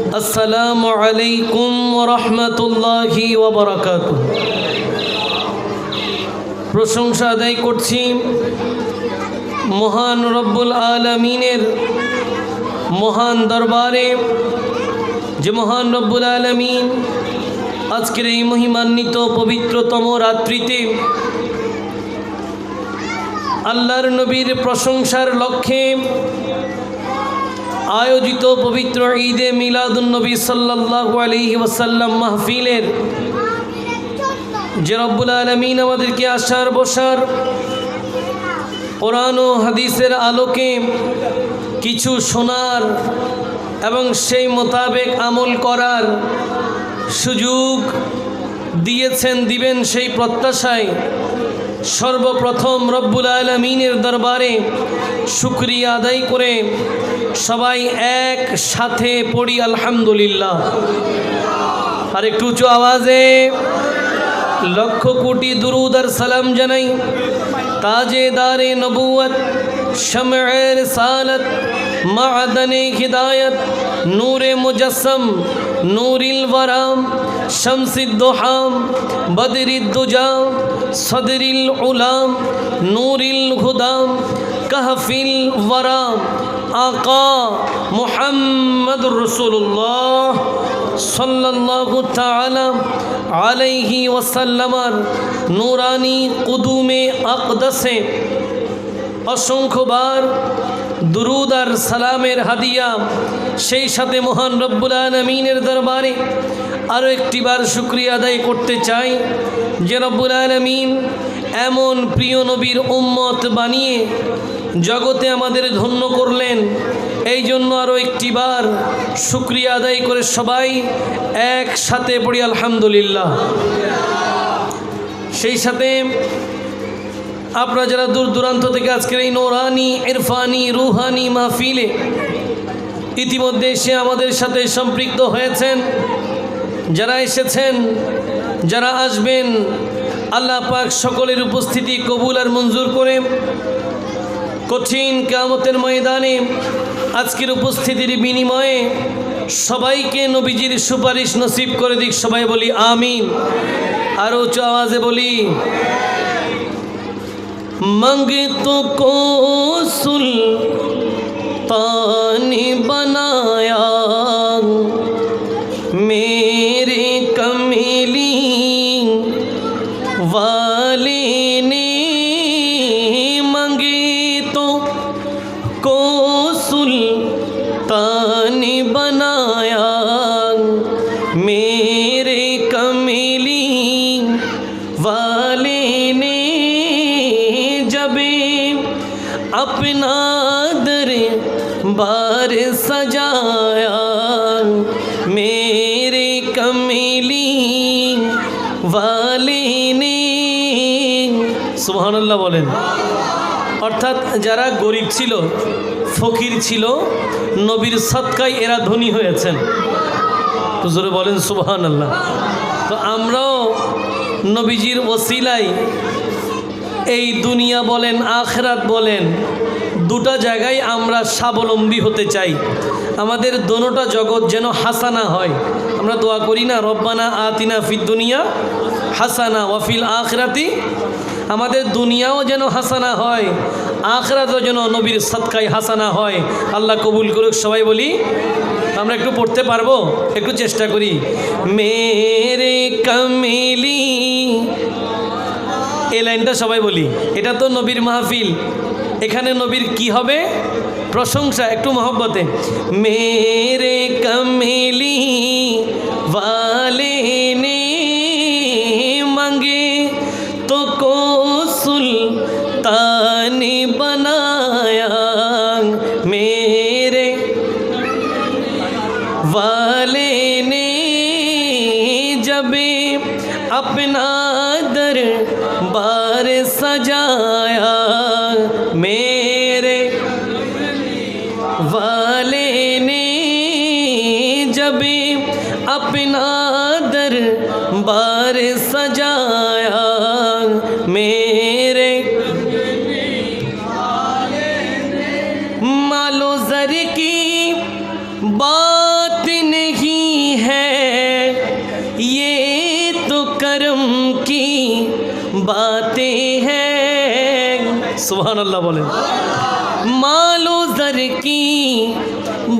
আসসালামু আলাইকুম ওয়া রাহমাতুল্লাহি ওয়া বারাকাতুহু। প্রশংসা আদায় করছি মহান রব্বুল আলামিনের মহান দরবারে, যে মহান রব্বুল আলামিন আজকের এই মহিমান্বিত পবিত্রতম রাত্রিতে আল্লাহর নবীর প্রশংসার লক্ষ্যে আয়োজিত পবিত্র ঈদে মিলাদুন নবী সাল্লাল্লাহু আলাইহি ওয়াসাল্লাম মাহফিলের যে রব্বুল আলামিন আমাদেরকে আসার বসার কোরআন ও হাদিসের আলোকে কিছু শোনার এবং সেই মোতাবেক আমল করার সুযোগ দিয়েছেন, দিবেন সেই প্রত্যাশায় সর্বপ্রথম রব্বুল আলামিনের দরবারে শুকরিয়া আদায় করে সবাই একসাথে পড়ি আলহামদুলিল্লাহ। আর একটু উঁচু আওয়াজে লক্ষ কোটি দুরুদ আর সালাম জানাই তাজেদারে নবুয়ত, শমএ রিসালত, মা'দানে হিদায়ত, নূরে মুজাসসম, নূরিল ওয়ারাম, শামসিদ দুহাম, বদরিদ দুজাম, সদরিল উলাম, নূরিল হুদাম, কাহফিল ওয়ারাম, আকা মুহাম্মদুর রাসূলুল্লাহ সাল্লাল্লাহু তাআলা আলাইহি ওয়াসাল্লামার নূরানি কুদুমে আকদাসে অসংখ্যবার দুরুদ আর সালামের হাদিয়া, সেই সাথে মহান রব্বুল আলামিনের দরবারে আরও একটিবার শুকরিয়া আদায় করতে চাই যে রব্বুল আলামিন এমন প্রিয় নবীর উম্মত বানিয়ে জগতে আমাদের ধন্য করলেন। এই জন্য আরও একটিবার শুকরিয়া আদায় করে সবাই একসাথে পড়ি আলহামদুলিল্লাহ। সেই সাথে আপনারা যারা দূর দূরান্ত থেকে আজকের এই নূরানি ইরফানি রুহানি মাহফিলে ইতিমধ্যে এসে আমাদের সাথে সম্পৃক্ত হয়েছেন, যারা এসেছেন, যারা আসবেন, আল্লাহ পাক সকলের উপস্থিতি কবুল আর মঞ্জুর করে কঠিন কিয়ামতের ময়দানে আজকের উপস্থিতির বিনিময়ে সবাইকে নবীজির সুপারিশ নসিব করে দিক। সবাই বলি আমিন। আর উচ্চ আওয়াজে বলি मंगतों को सुल्तानी बनाया मेरे कमीली वाले ने, मंगतों को सुल्तानी बनाया मेरे कमीली वाले ने, अपना दरबार सजाया मेरे कमीली वाले ने। সুবহানাল্লাহ বলেন। অর্থাৎ যারা গরিব ছিল, ফকির ছিল, নবীর সদকায় এরা ধনী হয়েছেন। হুজুর বলেন সুবহানাল্লাহ। তো আমরাও নবীজির ওসিলায় এই দুনিয়া বলেন আখিরাত বলেন দুটা জায়গায় আমরা স্বাবলম্বী হতে চাই। আমাদের দোনোটা জগৎ যেন হাসানা হয়। আমরা দোয়া করি না, রব্বানা আতিনা ফিদ দুনিয়া হাসানা ওয়া ফিল আখিরাতি। আমাদের দুনিয়াও যেন হাসানা হয়, আখিরাতও যেন নবীর সদকায় হাসানা হয়। আল্লাহ কবুল করুক। সবাই বলি, আমরা একটু পড়তে পারবো? একটু চেষ্টা করি। মেরে কামিলি, এই লাইনটা সবাই বলি। এটা তো নবীর মাহফিল, এখানে নবীর কি হবে? প্রশংসা। একটু মহব্বতে মেরে কমিলি वाले ने मांगे तो को सुल्तानी बनाया मेरे वाले ने, जब अपना दरबार सजाया मेरे वाले ने, जब अपना दरबार सजाया मेरे मालो ज़र की बात नहीं बातें हैं। सुभान अल्लाह बोलें। मालो ज़र की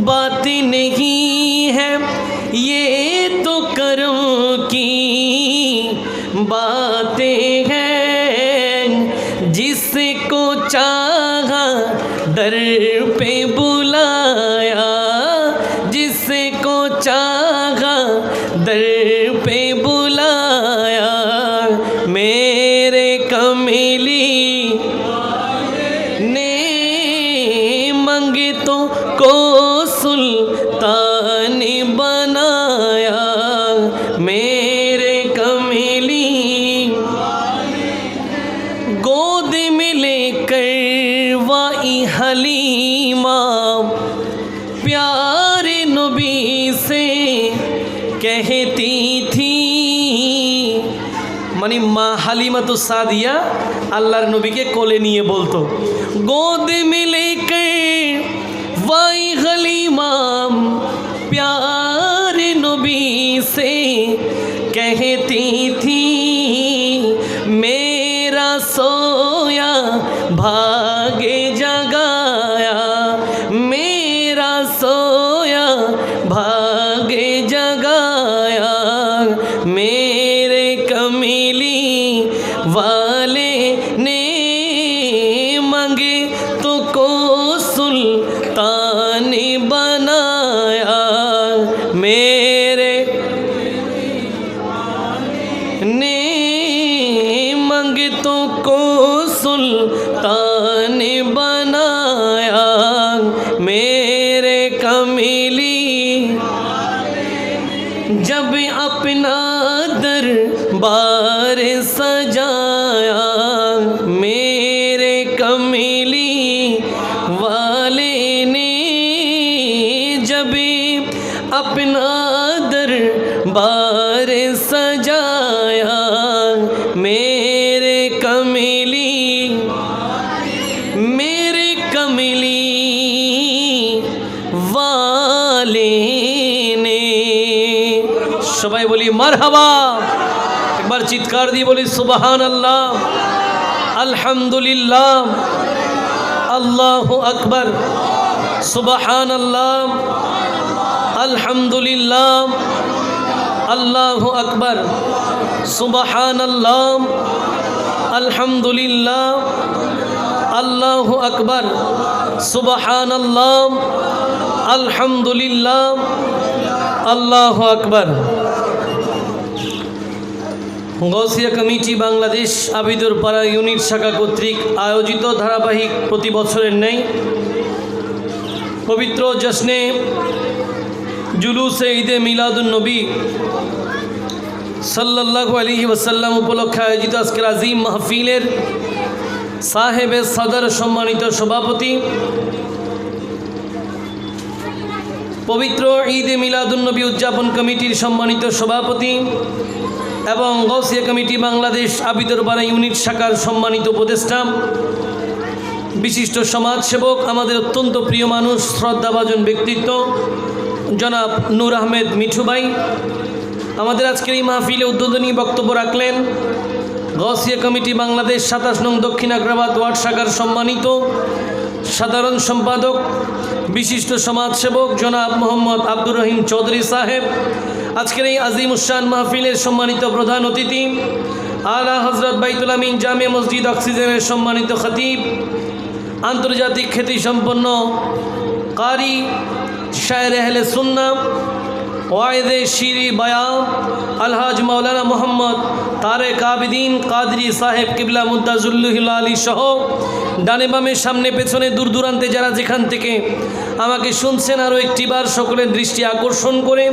बातें नहीं है, ये तो करम की बातें हैं। जिसको चाहा दर पे बुलाया, जिसको चाहा दर पे बुलाया। मेरे कमली ने मंगितों को सुल्तान बनाया। मेरे कमली गोद में लेकर वाई हलीमा प्यारे नबी से कहती थी। মানে মা হালিমাতু সাদিয়া আল্লাহর নবীকে কোলে নিয়ে বলতো, গোদ में लेकर वाई हलीमा प्यारे नबी से कहती थी। मेरा सोया भागे जगाया, मेरा सोया भागे जगाया। मेरे कमली वाले ने मांगे तो को सुल्तान बनाया। मेरे ने मंगतों को सुल्तान बनाया। मेरे कमली जब अपना दरबार सजाया। मेरे कमली वाले ने जब अपना दरबार सजाया। मेरे कमली वाले ने। সবাই বলি মারহাবা, একবার চিৎকার দিয়ে বলি সুবহানাল্লাহ, আলহামদুলিল্লাহ, আল্লাহু আকবার, সুবহানাল্লাহ, আলহামদুলিল্লাহ, আল্লাহু আকবার, সুবহানাল্লাহ, আলহামদুলিল্লাহ, আল্লাহু আকবার, সুবহানাল্লাহ, আলহামদুলিল্লাহ, আল্লাহু আকবার। গৌসিয়া কমিটি বাংলাদেশ আবিদুর পাড়া ইউনিট শাখা কর্তৃক আয়োজিত ধারাবাহিক প্রতি বছরের ন্যায় পবিত্র জশ্নে জুলুসে ঈদে মিলাদুন নবী সাল্লাল্লাহু আলাইহি ওয়াসাল্লাম উপলক্ষে আয়োজিত আজকের আজিম মাহফিলের সাহেবে সদর সম্মানিত সভাপতি, পবিত্র ঈদে মিলাদুন নবী উদযাপন কমিটির সম্মানিত সভাপতি এবং গৌসিয়া কমিটি বাংলাদেশ আবিদুর পাড়া ইউনিট শাখার সম্মানিত উপদেষ্টা, বিশিষ্ট সমাজসেবক, আমাদের অত্যন্ত প্রিয় মানুষ, শ্রদ্ধাভাজন ব্যক্তিত্ব জনাব নূর আহমেদ মিঠু ভাই আমাদের আজকের এই মাহফিলে উদ্বোধনী বক্তব্য রাখলেন। গৌসিয়া কমিটি বাংলাদেশ 27 নং দক্ষিণ আগ্রাবাদ ওয়ার্ড শাখার সম্মানিত সাধারণ সম্পাদক, বিশিষ্ট সমাজসেবক জনাব মোহাম্মদ আব্দুর রহিম চৌধুরী সাহেব, আজকের এই আজিমুশান মাহফিলের সম্মানিত প্রধান অতিথি, আলা হজরত বাইতুল আমিন জামিয়া মসজিদ অক্সিজেনের সম্মানিত খতিব, আন্তর্জাতিক খ্যাতিসম্পন্ন কারি, শায়ের আহলে সুন্নাহ, ওয়াইদে শিরি বায়ান আলহাজ মাওলানা মোহাম্মদ তারেক আবিদিন কাদরি সাহেব কিবলা মুদ্দাজুল্লুহিল আলী সহ ডানে বামে সামনে পেছনে দূর দূরান্তে যারা যেখান থেকে আমাকে শুনছেন, আরও একটিবার সকলের দৃষ্টি আকর্ষণ করে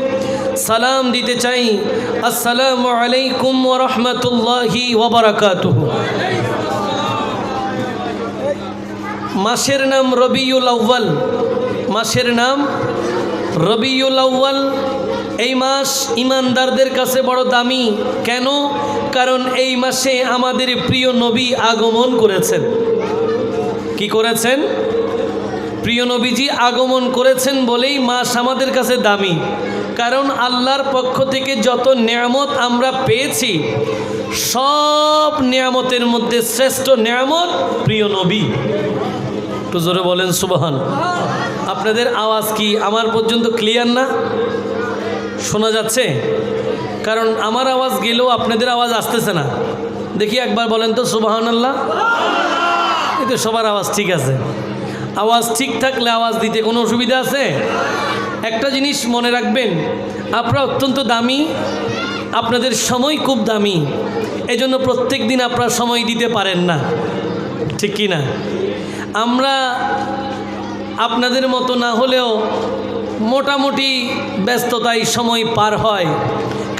সালাম দিতে চাই। আসসালামু আলাইকুম ওয়া রাহমাতুল্লাহি ওয়া বারাকাতুহু। মাসের নাম রবিউল আউয়াল, মাসের নাম রবিউল আউয়াল। এই মাস ইমানদারদের কাছে বড় দামি। কেন? কারণ এই মাসে আমাদের প্রিয় নবী আগমন করেছেন। কি করেছেন? প্রিয় নবীজি আগমন করেছেন বলেই মাস আমাদের কাছে দামি। কারণ আল্লাহর পক্ষ থেকে যত নেয়ামত আমরা পেয়েছি সব নিয়ামতের মধ্যে শ্রেষ্ঠ নিয়ামত প্রিয় নবী। একটু জোরে বলেন সুবহান। আপনাদের আওয়াজ কি আমার পর্যন্ত ক্লিয়ার না? শোনা যাচ্ছে? কারণ আমার আওয়াজ গেলেও আপনাদের আওয়াজ আসতেছে না। দেখি একবার বলেন তো সুবহানাল্লাহ। এই তো সবার আওয়াজ ঠিক আছে। আওয়াজ ঠিক থাকলে আওয়াজ দিতে কোনো অসুবিধা আছে? একটা জিনিস মনে রাখবেন, আপনারা অত্যন্ত দামি, আপনাদের সময় খুব দামি, এজন্য প্রত্যেক দিন আপনারা সময় দিতে পারেন না, ঠিক কি না? আমরা আপনাদের মতো না হলেও মোটামুটি ব্যস্ততায় সময় পার হয়,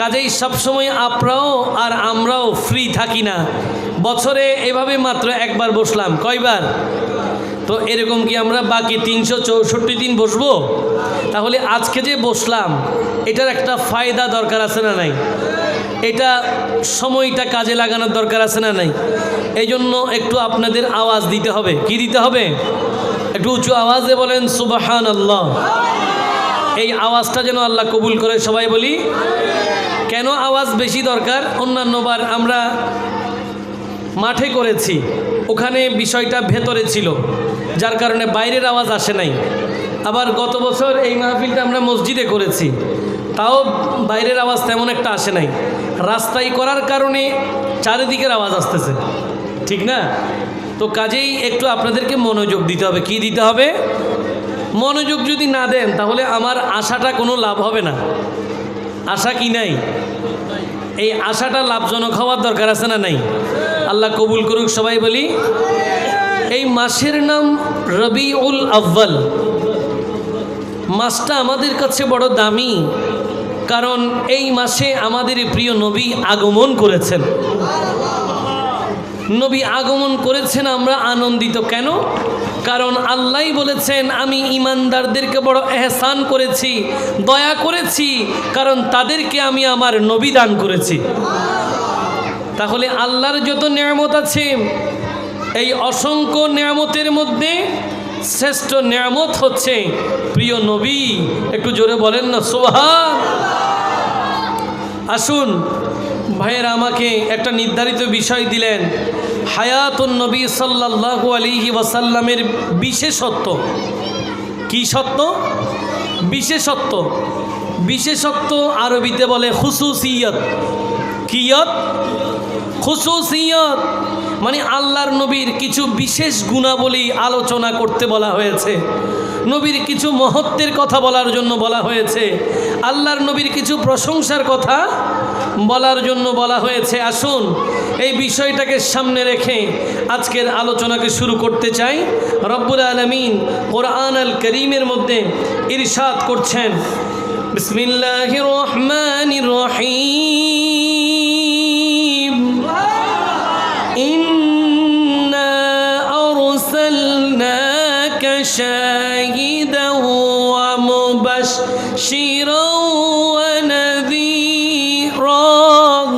কাজেই সবসময় আপনারাও আর আমরাও ফ্রি থাকি না। বছরে এভাবে মাত্র একবার বসলাম, কয়বার? তো এরকম কি আমরা বাকি 364 দিন বসবো? তাহলে আজকে যে বসলাম এটার একটা ফায়দা দরকার আছে না নাই? এটা সময়টা কাজে লাগানোর দরকার আছে না নাই? এই জন্য একটু আপনাদের আওয়াজ দিতে হবে। কি দিতে হবে? একটু উঁচু আওয়াজে বলেন সুবহানাল্লাহ। এই আওয়াজটা যেন আল্লাহ কবুল করে, সবাই বলি। কেন আওয়াজ বেশি দরকার? অন্যান্যবার আমরা মাঠে করেছি, ওখানে বিষয়টা ভেতরে ছিল, যার কারণে বাইরের আওয়াজ আসে নাই। আবার গত বছর এই মাহফিলটা আমরা মসজিদে করেছি, তাও বাইরের আওয়াজ তেমন একটা আসে নাই। রাস্তায় করার কারণে চারিদিকের আওয়াজ আসতেছে, ঠিক না? তো কাজেই একটু আপনাদেরকে মনোযোগ দিতে হবে। কি দিতে হবে? মনোযোগ যদি না দেন তাহলে আমার আশাটা কোনো লাভ হবে না। আশা কি নাই? এই আশাটা লাভজনক হওয়ার দরকার আছে না নাই? আল্লাহ কবুল করুক, সবাই বলি। এই মাসের নাম রবিউল আউয়াল। মাসটা আমাদের কাছে বড় দামি, কারণ এই মাসে আমাদের প্রিয় নবী আগমন করেছেন। নবী আগমন করেছেন, আমরা আনন্দিত। কেন? কারণ আল্লাহই বলেছেন, আমি ঈমানদারদেরকে বড় এহসান করেছি, দয়া করেছি, কারণ তাদেরকে আমি আমার নবী দান করেছি। তাহলে আল্লাহর যত নিয়ামত আছে, এই অসংখ্য নিয়ামতের মধ্যে শ্রেষ্ঠ নিয়ামত হচ্ছে প্রিয় নবী। একটু জোরে বলেন না সুবহান। আসুন ভাইয়েরা, আমাকে একটা নির্ধারিত বিষয় দিলেন, হায়াতুন নবী সাল্লাল্লাহু আলাইহি ওয়াসাল্লামের বিশেষত্ব। কি সত্য? বিশেষত্ব। বিশেষত্ব আরবিতে বলে খুসুসিয়ত। কিয়ত? খুসুসিয়ত মানে আল্লাহর নবীর কিছু বিশেষ গুণাবলী আলোচনা করতে বলা হয়েছে, নবীর কিছু মহত্বের কথা বলার জন্য বলা হয়েছে, আল্লাহর নবীর কিছু প্রশংসার কথা বলার জন্য বলা হয়েছে। আসুন এই বিষয়টাকে সামনে রেখে আজকের আলোচনাকে শুরু করতে চাই। রব্বুল আলামিন কোরআন আল করিমের মধ্যে ইরশাদ করছেন, বিসমিল্লাহির রহমানির রহিম, ইন্না আরসালনাকা শাহিদান ওয়া মুবাশশিরান ওয়া নাযীরান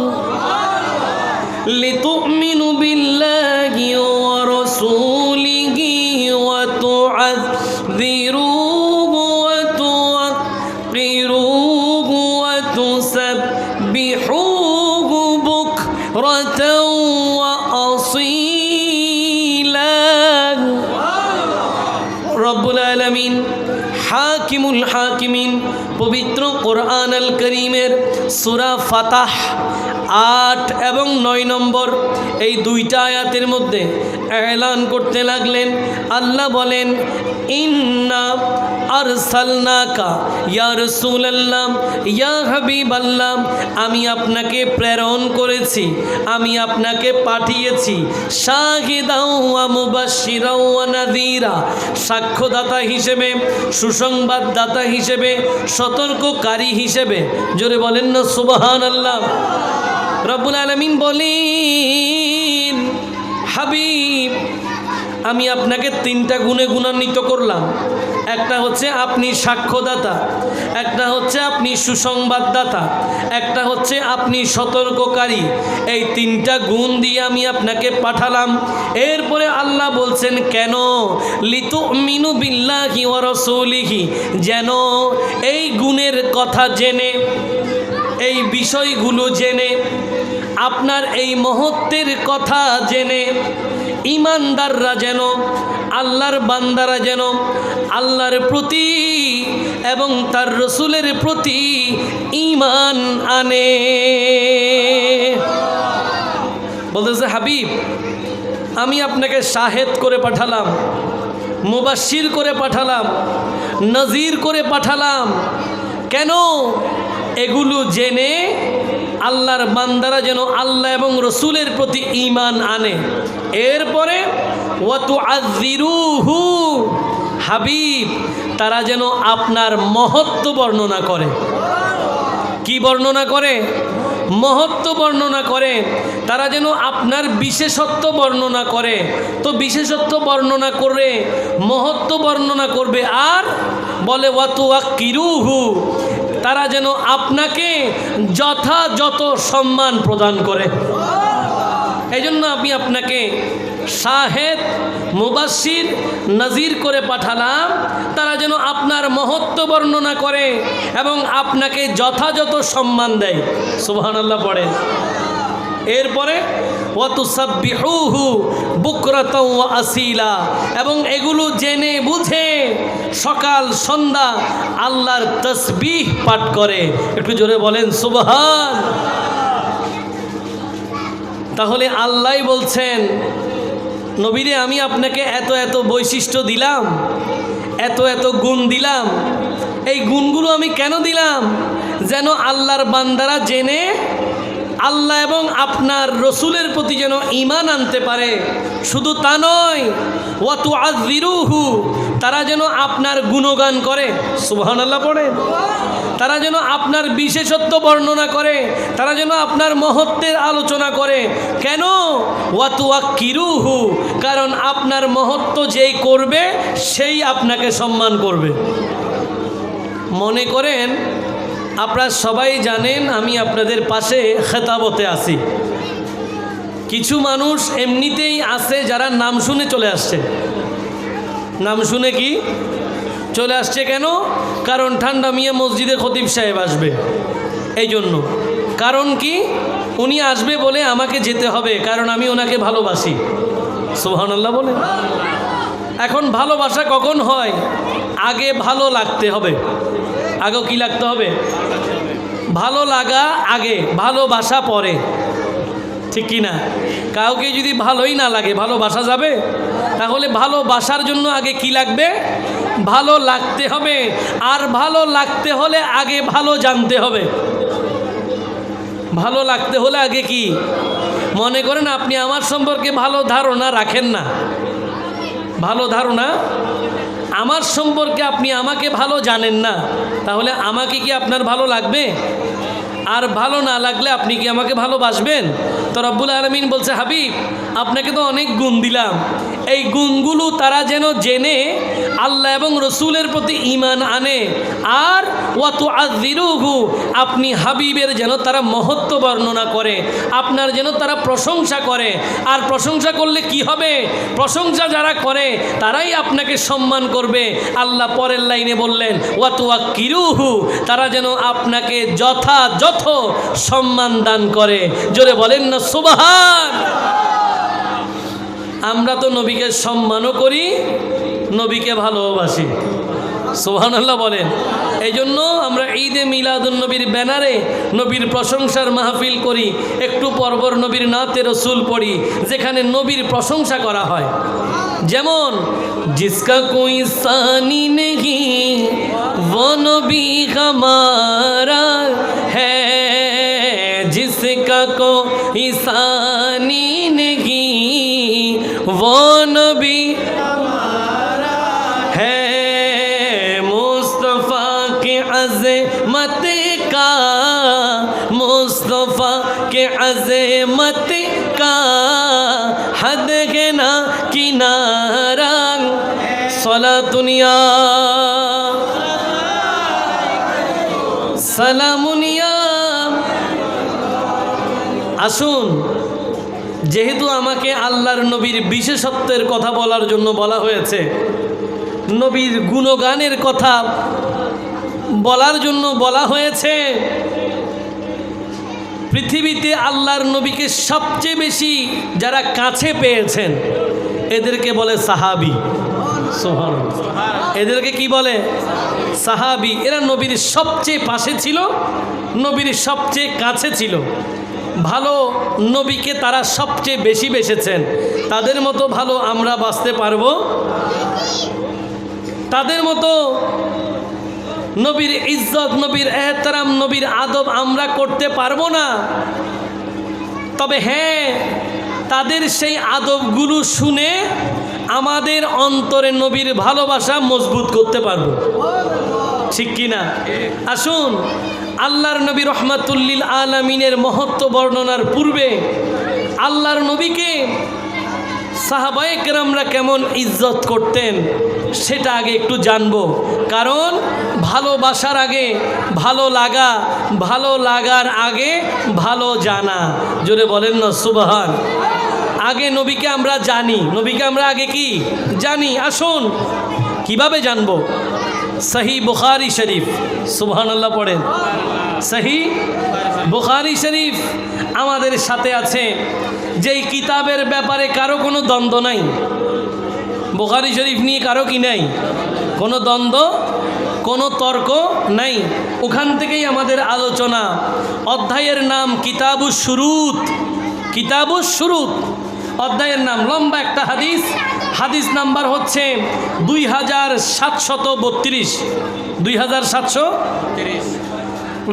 লিতু'মিনু বিল্লাহি ওয়া রাসূলিহি ওয়া তু'আযযিরুহু ওয়া তুওয়াক্কিরুহু ওয়া তুসাব্বিহুহু বুকরাতান ওয়া আসীলা। রব্বুল আলামিন হাকিমুল হাকিমিন পবিত্র কোরআন আল করিমের সূরা ফাতাহ 8 এবং 9 নম্বর এই দুইটা আয়াতের মধ্যে এলান করতে লাগলেন। আল্লাহ বলেন, ইন্না আরসালনাকা ইয়া রাসূলুল্লাহ ইয়া হাবিবাল্লাহ, আমি আপনাকে প্রেরণ করেছি, আমি আপনাকে পাঠিয়েছি শাহিদান ওয়া মুবাশশিরান ওয়া নাযীরা, সাক্ষ্যদাতা হিসেবে, সুসংবাদদাতা হিসেবে, সতর্ককারী হিসেবে। জোরে বলেন না সুবহানাল্লাহ। রব্বুল আলামিন বলেন, হাবিব আমি আপনাকে 3টা গুণে গুণান্বিত করলাম। একটা হচ্ছে আপনি সাক্ষ্যদাতা, একটা হচ্ছে আপনি সুসংবাদদাতা, একটা হচ্ছে আপনি সতর্ককারী। এই 3টা গুণ দিয়ে আমি আপনাকে পাঠালাম। এরপরে আল্লাহ বলছেন কেন? লিতুমিনু বিল্লাহি ওয়া রাসূলিহি, যেন এই গুণের কথা জেনে, এই বিষয়গুলো জেনে আপনার এই মহত্বের কথা জেনে ঈমানদাররা যেন, আল্লাহর বান্দারা যেন আল্লাহর প্রতি এবং তার রসুলের প্রতি ঈমান আনে। বলতেছে, হাবিব আমি আপনাকে শাহেদ করে পাঠালাম, মুবাশশির করে পাঠালাম, নজির করে পাঠালাম। কেন? এগুলো জেনে আল্লাহর বান্দারা যেন আল্লাহ এবং রসুলের প্রতি ঈমান আনে। এরপরে ওয়াতুআযযিরুহু, হাবিব তারা যেন আপনার মহত্ব বর্ণনা করে। কি বর্ণনা করে? মহত্ব বর্ণনা করে। তারা যেন আপনার বিশেষত্ব বর্ণনা করে। তো বিশেষত্ব বর্ণনা করে, মহত্ব বর্ণনা করবে, আর বলে ওয়াতুওয়াক্কিরুহু, তারা যেন আপনাকে যথাযথ সম্মান প্রদান করে। এই জন্য আমি আপনাকে শাহেদ, মুবাশশির, নজির করে পাঠালাম। তারা যেন আপনার মহত্ব বর্ণনা করে এবং আপনাকে যথাযথ সম্মান দেয়। সুবহানাল্লাহ পড়ে। এরপরে ওয়াতুসাব্বিহুহু বুকরাতাও ওয়া আসিলা, এবং এগুলো জেনে বুঝে সকাল সন্ধ্যা আল্লাহর তাসবিহ পাঠ করে। একটু জোরে বলেন সুবহান। তাহলে আল্লাহ বলছেন, নবীরে আমি আপনাকে এত এত বৈশিষ্ট্য দিলাম, এত এত গুণ দিলাম। এই গুণগুলো আমি কেন দিলাম? যেন আল্লাহর বান্দারা জেনে আল্লাহ এবং আপনার রসুলের প্রতি যেন ঈমান আনতে পারে। শুধু তা নয়, ওয়াতুআযযিরুহু, তারা যেন আপনার গুণগান করে। সুবহানাল্লাহ পড়ে। তারা যেন আপনার বিশেষত্ব বর্ণনা করে, তারা যেন আপনার মহত্বের আলোচনা করে। কেন? ওয়াতুওয়াক্কিরুহু, কারণ আপনার মহত্ব যেই করবে সেই আপনাকে সম্মান করবে। মনে করেন আপনারা সবাই জানেন আমি আপনাদের পাশে খেতাবতে আছি। কিছু মানুষ এমনিতেই আছে যারা নাম শুনে চলে আসছে। নাম শুনে কি চলে আসছে? কেন? কারণ ঠান্ডা মিয়া মসজিদে খতিব সাহেব আসবে, এই জন্য। কারণ কি? উনি আসবে বলে আমাকে যেতে হবে, কারণ আমি ওনাকে ভালোবাসি। সুবহানাল্লাহ বলে। এখন ভালোবাসা কখন হয়? আগে ভালো লাগতে হবে। আগে কি লাগতে হবে? ভালো লাগা আগে, ভালোবাসা পরে। ঠিক কি না? কাউকে যদি ভালোই না লাগে ভালোবাসা যাবে? তাহলে ভালোবাসার জন্য আগে কি লাগবে? ভালো লাগতে হবে। আর ভালো লাগতে হলে আগে ভালো জানতে হবে। ভালো লাগতে হলে আগে কি? মনে করেন আপনি আমার সম্পর্কে ভালো ধারণা রাখেন না, ভালো ধারণা আমার সম্পর্কে আপনি আমাকে ভালো জানেন না, তাহলে আমাকে কি আপনার ভালো লাগবে? আর ভালো না লাগলে আপনি কি আমাকে ভালোবাসবেন? তো রব্বুল আলামিন বলছে, হাবিব আপনাকে তো অনেক গুণ দিলাম, এই গুণগুলো তারা যেন জেনে আল্লাহ এবং রসুলের প্রতি ঈমান আনে। আর ওয়াতুআযযিরুহু, আপনি হাবিবের যেন তারা মহত্ব বর্ণনা করে, আপনার যেন তারা প্রশংসা করে। আর প্রশংসা করলে কি হবে? প্রশংসা যারা করে তারাই আপনাকে সম্মান করবে। আল্লাহ পরের লাইনে বললেন, ওয়াতুওয়াক্কিরুহু, তারা যেন আপনাকে যথাযথ সম্মান দান করে। জোরে বলেন না সুবহান। আমরা তো নবীকে সম্মানও করি, নবীকে ভালোবাসি। সুবহানাল্লাহ বলেন। এই জন্য আমরা ঈদে মিলাদুন নবীর ব্যানারে নবীর প্রশংসার মাহফিল করি, একটু পরপর নবীর নাতে রসুল পড়ি, যেখানে নবীর প্রশংসা করা হয়। যেমন জিসকা কোই সানি নেহি वो नबी हमारा है, जिसका कोई सानी नहीं वो नबी हमारा है, मुस्तफ़ा के अज़मत का, मुस्तफ़ा के अज़मत का हद है ना किनारा। सला दुनिया সালামুনিয়া। আসুন, যেহেতু আমাকে আল্লাহর নবীর বিশেষত্বের কথা বলার জন্য বলা হয়েছে, নবীর গুণগানের কথা বলার জন্য বলা হয়েছে, পৃথিবীতে আল্লাহর নবীকে সবচেয়ে বেশি যারা কাছে পেয়েছেন এদেরকে বলে সাহাবী। সুবহানাল্লাহ। এদেরকে কি বলে? সাহাবী। এরা নবীর সবচেয়ে পাশে ছিল, নবীর সবচেয়ে কাছে ছিল, ভালো নবীকে তারা সবচেয়ে বেশি বেসেছেন। তাদের মতো ভালো আমরা বাঁচতে পারবো? তাদের মতো নবীর ইজ্জত, নবীর এহতারাম, নবীর আদব আমরা করতে পারবো না। তবে হ্যাঁ, তাদের সেই আদবগুলো শুনে আমাদের অন্তরে নবীর ভালোবাসা মজবুত করতে পারবো, ঠিক কি না? আসুন, আল্লাহর নবী রহমাতুল্লিল আলামিনের মহত্ব বর্ণনার পূর্বে আল্লাহর নবীকে সাহাবায়ে কেরামরা কেমন ইজ্জত করতেন সেটা আগে একটু জানবো। কারণ ভালোবাসার আগে ভালো লাগা, ভালো লাগার আগে ভালো জানা। জোরে বলেন না সুবহান। আগে নবীকে আমরা জানি, নবীকে আমরা আগে কি জানি। আসুন কিভাবে জানবো? সহি বুখারী শরীফ, সুবহানাল্লাহ পড়েন। সহি বুখারী শরীফ আমাদের সাথে আছে, যেই কিতাবের ব্যাপারে কারো কোনো দ্বন্দ্ব নাই। বুখারী শরীফ নিয়ে কারো কি নাই? কোনো দ্বন্দ্ব, কোনো তর্ক নাই। ওখান থেকেই আমাদের আলোচনা। অধ্যায়ের নাম কিতাবুশ শুরুত। কিতাবুশ শুরুত অধ্যায়ের নাম। লম্বা একটা হাদিস, হাদিস নাম্বার হচ্ছে 2732। 2730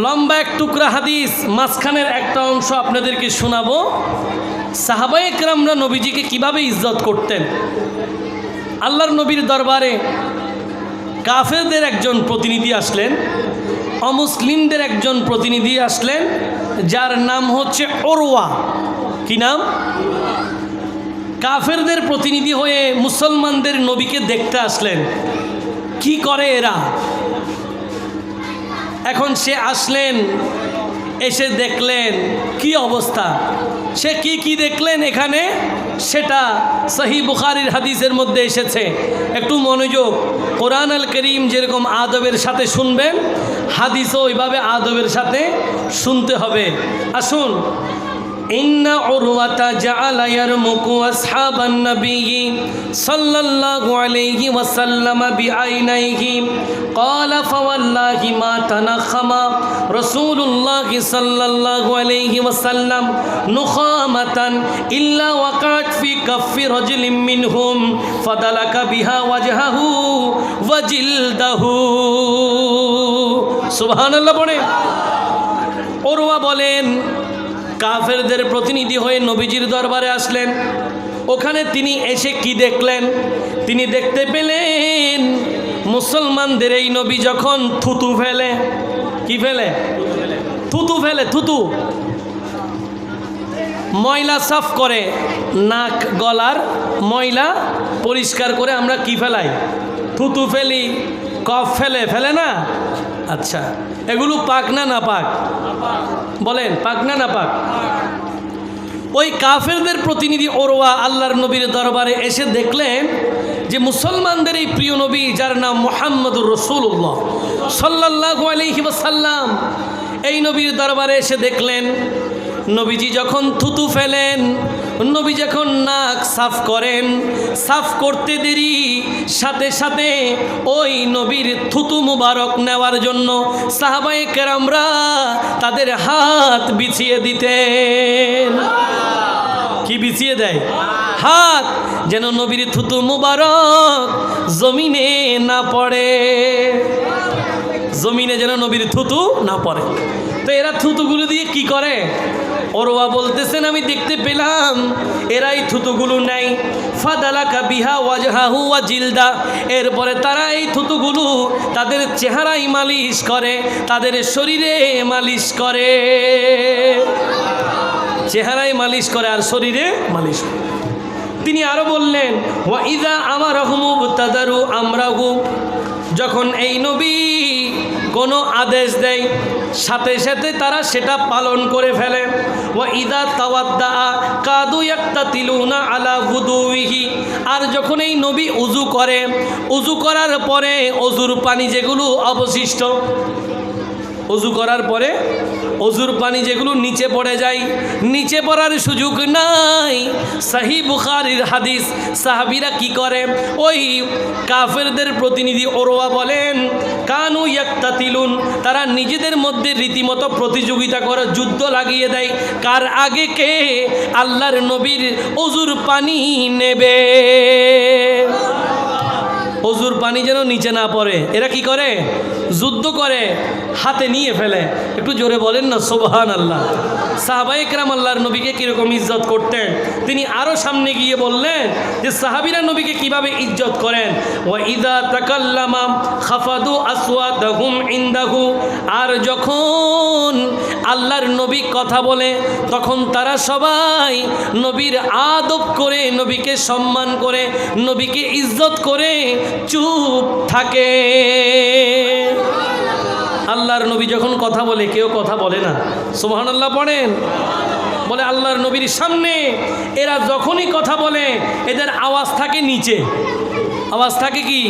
লম্বা এক টুকরা হাদিস। মাঝখানের একটা অংশ আপনাদেরকে শোনাবো। সাহাবায়ে কেরামরা নবীজিকে কিভাবে ইজ্জত করতেন। আল্লাহর নবীর দরবারে কাফেরদের একজন প্রতিনিধি আসলেন, অমুসলিমদের একজন প্রতিনিধি আসলেন, যার নাম হচ্ছে উরওয়া। কি নাম? কাফেরদের প্রতিনিধি হয়ে মুসলমানদের নবীকে দেখতে আসলেন। কি করে এরা? এখন সে আসলেন, এসে দেখলেন কি অবস্থা। সে কি দেখলেন এখানে, সেটা সহি বুখারীর হাদিসের মধ্যে এসেছে। একটু মনোযোগ। কোরআন আল করিম যেরকম আদবের সাথে শুনবেন, হাদিসও ওইভাবে আদবের সাথে শুনতে হবে। আসুন। ইন্না উরওয়াতা জাআলা ইয়ারমুকু আসহাবান নবী সাল্লাল্লাহু আলাইহি ওয়াসাল্লাম বিআইনাইহি ক্বালা ফাওয়াল্লাহি মা তানাখামা রাসূলুল্লাহ সাল্লাল্লাহু আলাইহি ওয়াসাল্লাম নুখামাতান ইল্লা ওয়াকাত ফি কাফি রাজুলিন মিনহুম ফাদালাকা বিহা ওয়াজহাহু ওয়া জিলদাহু। সুবহানাল্লাহ পড়ে। উরওয়া বলেন, কাফেরদের প্রতিনিধি হয়ে নবীজির দরবারে আসলেন। ওখানে তিনি এসে কি দেখলেন? তিনি দেখতে পেলেন মুসলমানদের এই নবী যখন থুতু ফেলে। কি ফেলে? থুতু ফেলে। থুতু ময়লা সাফ করে, নাক গলার ময়লা পরিষ্কার করে আমরা কি ফেলাই? থুতু ফেলি, কফ ফেলে, ফেলে না? আচ্ছা, এগুলো পাক না না পাক? বলেন, পাক না না পাক? ওই কাফেরদের প্রতিনিধি উরওয়া আল্লাহর নবীর দরবারে এসে দেখলেন যে মুসলমানদের এই প্রিয় নবী, যার নাম মুহাম্মদুর রাসূলুল্লাহ সাল্লাল্লাহু আলাইহি ওয়াসাল্লাম, এই নবীর দরবারে এসে দেখলেন নবীজি যখন থুতু ফেলেন, নবী যখন নাক সাফ করেন, সাফ করতে দেরি সাথে সাথে ওই নবীর থুতু মুবারক নেওয়ার জন্য সাহাবায়ে কেরামরা তাদের হাত বিছিয়ে দিতেন। কি বিছিয়ে দেয়? হাত, যেন নবীর থুতু মুবারক জমিনে না পড়ে, জমিনে যেন নবীর থুতু না পড়ে। তো এরা থুতুগুলো দিয়ে কি করে? উরওয়া বলতেছেন, আমি দেখতে পেলাম এরাই থুতুগুলো নেয়। ফাদালাকা বিহা ওয়াজহাহু ওয়া জিলদা। এরপরে তারা এই থুতুগুলো তাদের চেহারায় মালিশ করে, তাদের শরীরে মালিশ করে। চেহারায় মালিশ করে আর শরীরে মালিশ করে। তিনি আরো বললেন, ওয়া ইযা আমারাহুম মুবতাদারু আমরাহু। যখন এই নবী কোনো আদেশ দেয়, সাথে সাথে তারা সেটা পালন করে ফেলে। ওয়া ইদা তাওয়াদ্দা কাদু ইয়াক্তাতিলুনা আলা wuduইহি। আর যখন এই নবী উযু করে, উযু করার পরে অজুর পানি যেগুলো অবশিষ্ট, অজু করার পরে অজুর পানি যেগুলো নিচে পড়ে যায়, নিচে পড়ার সুযোগ নাই। সহিহ বুখারীর হাদিস, সাহাবীরা কি করে, ওই কাফেরদের প্রতিনিধি ওরওয়া বলেন, কানু ইয়াক্তাতিলুন, তারা নিজেদের মধ্যে রীতিমতো প্রতিযোগিতা করে, যুদ্ধ লাগিয়ে দেয়, কার আগে কে আল্লাহর নবীর অজুর পানি নেবে, অজুর পানি যেন নিচে না পড়ে। এরা কি করে, যুদ্ধ করে, হাতে নিয়ে ফেলে। একটু জোরে বলেন না সুবহানাল্লাহ। সাহাবায়ে কেরাম আল্লাহর নবীকে কীরকম ইজ্জত করতেন, তিনি আরও সামনে গিয়ে বললেন যে সাহাবীরা নবীকে কিভাবে ইজ্জত করেন। ওয়া ইযা তাকাল্লামা খাফাদু আসওয়াতাহুম ইনদাহু, আর যখন আল্লাহর নবী কথা বলে তখন তারা সবাই নবীর আদব করে, নবীকে সম্মান করে, নবীকে ইজ্জত করে চুপ থাকে। আল্লাহর নবী যখন কথা বলে কেউ কথা বলে না, সুবহানাল্লাহ পড়েন। বলে আল্লাহর নবীর সামনে এরা যখনই কথা বলে এদের আওয়াজ থাকে নিচে, আওয়াজ থাকে কি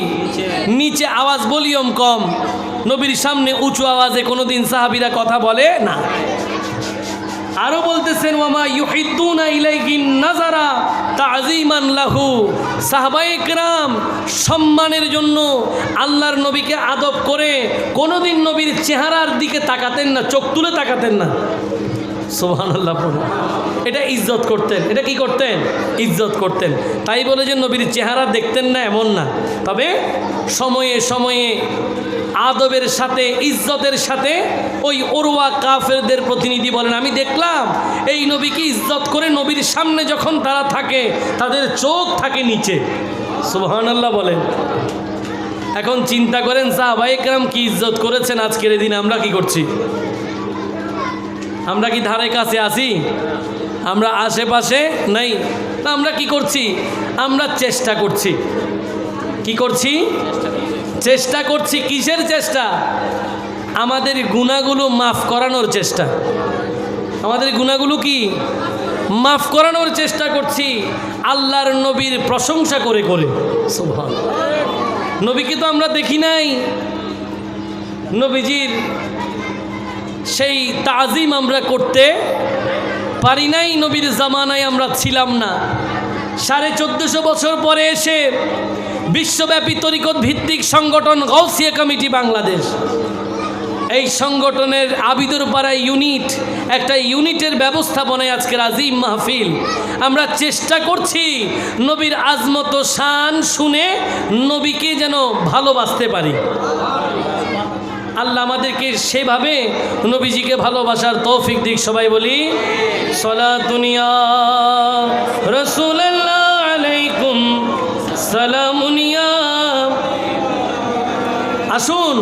নিচে, আওয়াজ ভলিউম কম। নবীর সামনে উঁচু আওয়াজে কোনোদিন সাহাবীরা কথা বলে না। আরো বলতেছেন, ওয়ামা ইউহিদ্দুনা ইলাইহি নাযারা তাযীমান লাহু, সাহাবায়ে কেরাম সম্মানের জন্য আল্লাহর নবীকে আদব করে কোনোদিন নবীর চেহারার দিকে তাকাতেন না, চোখ তুলে তাকাতেন না। সুবহানাল্লাহ। এটা ইজ্জত করতেন। এটা কি করতেন, ইজ্জত করতেন। তাই বলে যে নবীর চেহারা দেখতেন না এমন না, তবে সময়ে সময়ে আদবের সাথে ইজ্জতের সাথে ওই ওরওয়া কাফেরদের প্রতিনিধি বলেন, আমি দেখলাম এই নবীকে ইজ্জত করে নবীর সামনে যখন তারা থাকে তাদের চোখ থাকে নিচে। সুবহানাল্লাহ বলেন। এখন চিন্তা করেন সাহাবায়ে কেরাম কি ইজ্জত করেছেন, আজকের দিনে আমরা কি করছি? আমরা কি ধারে কাছে আছি? আমরা আশেপাশে নাই। আমরা কি করছি? আমরা চেষ্টা করছি। কি করছি? চেষ্টা করছি। কিসের চেষ্টা? আমাদের গুনাহগুলো মাফ করানোর চেষ্টা। আমাদের গুনাহগুলো কি মাফ করানোর চেষ্টা করছি, আল্লাহর নবীর প্রশংসা করে করে। সুবহানাল্লাহ। নবীকে তো আমরা দেখি নাই, নবীজির সেই তাজিম আমরা করতে পারি নাই, নবীর জামানায় আমরা ছিলাম না। 1450 বছর পরে এসে বিশ্বব্যাপী তরিকত ভিত্তিক সংগঠন গাউসিয়া কমিটি বাংলাদেশ, এই সংগঠনের আবিদুর পাড়ায় ইউনিট, একটা ইউনিটের ব্যবস্থাপনায় আজকের আজিম মাহফিল। আমরা চেষ্টা করছি নবীর আজমত শান শুনে নবীকে যেন ভালোবাসতে পারি। আল্লাহ আমাদেরকে সেভাবে নবীজিকে ভালোবাসার তৌফিক দিক। সবাই বলি সালাতুনিয়া রাসূলুল্লাহ আলাইকুম সালামুনিয়া। আসুন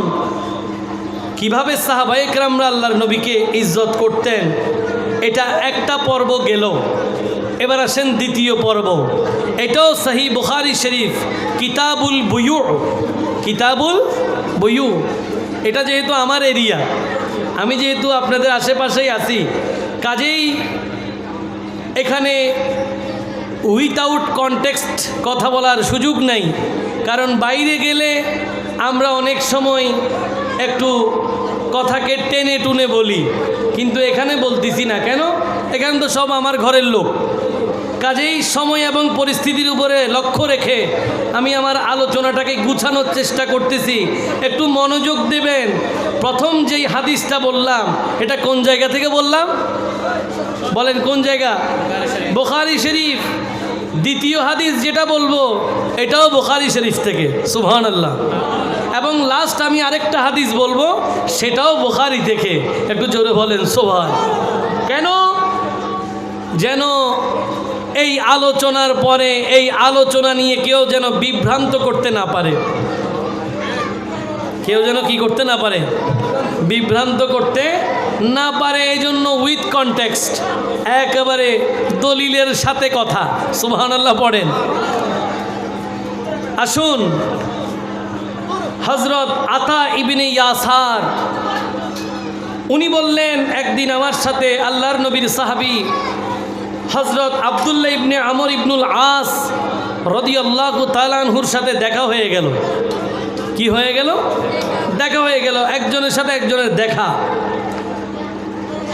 কিভাবে সাহাবায়ে কেরামরা আল্লাহর নবীকে ইজ্জত করতেন, এটা একটা পর্ব গেল। এবার আসেন দ্বিতীয় পর্ব। এটাও সহিহ বুখারী শরীফ, কিতাবুল বুয়ু। কিতাবুল বুয়ু, এটা যেহেতু আমার এরিয়া, আমি যেহেতু আপনাদের আশেপাশেই আছি, কাজেই এখানে উইথাউট কনটেক্সট কথা বলার সুযোগ নাই। কারণ বাইরে গেলে আমরা অনেক সময় একটু কথাকে টেনে টুনে বলি, কিন্তু এখানে বলতেছি না। কেন? এখানে তো সব আমার ঘরের লোক। কাজেই সময় এবং পরিস্থিতির উপরে লক্ষ্য রেখে আমি আমার আলোচনাটাকে গুছানোর চেষ্টা করতেছি। একটু মনোযোগ দেবেন। প্রথম যেই হাদিসটা বললাম, এটা কোন জায়গা থেকে বললাম? বলেন কোন জায়গা? বুখারী শরীফ। দ্বিতীয় হাদিস যেটা বলবো এটাও বুখারী শরীফ থেকে। সুবহানাল্লাহ। এবং লাস্ট আমি আরেকটা হাদিস বলবো, সেটাও বুখারী থেকে। একটু জোরে বলেন সুবহান। কেন? যেন এই আলোচনার পরে এই আলোচনা নিয়ে কেউ যেন বিভ্রান্ত করতে না পারে। কেউ যেন কি করতে না পারে? বিভ্রান্ত করতে না পারে। এই জন্য উইথ কনটেক্সট, একেবারে দলিলের সাথে কথা। সুবহানাল্লাহ পড়েন। আসুন, হযরত আতা ইবনে ইয়াসার উনি বললেন, একদিন আমার সাথে আল্লাহর নবীর সাহাবী হযরত আব্দুল্লাহ ইবনে আমর ইবনুল আস রাদিয়াল্লাহু তাআলা আনহুর সাথে দেখা হয়ে গেল। কি হয়ে গেল? দেখা হয়ে গেল, একজনের সাথে একজনের দেখা।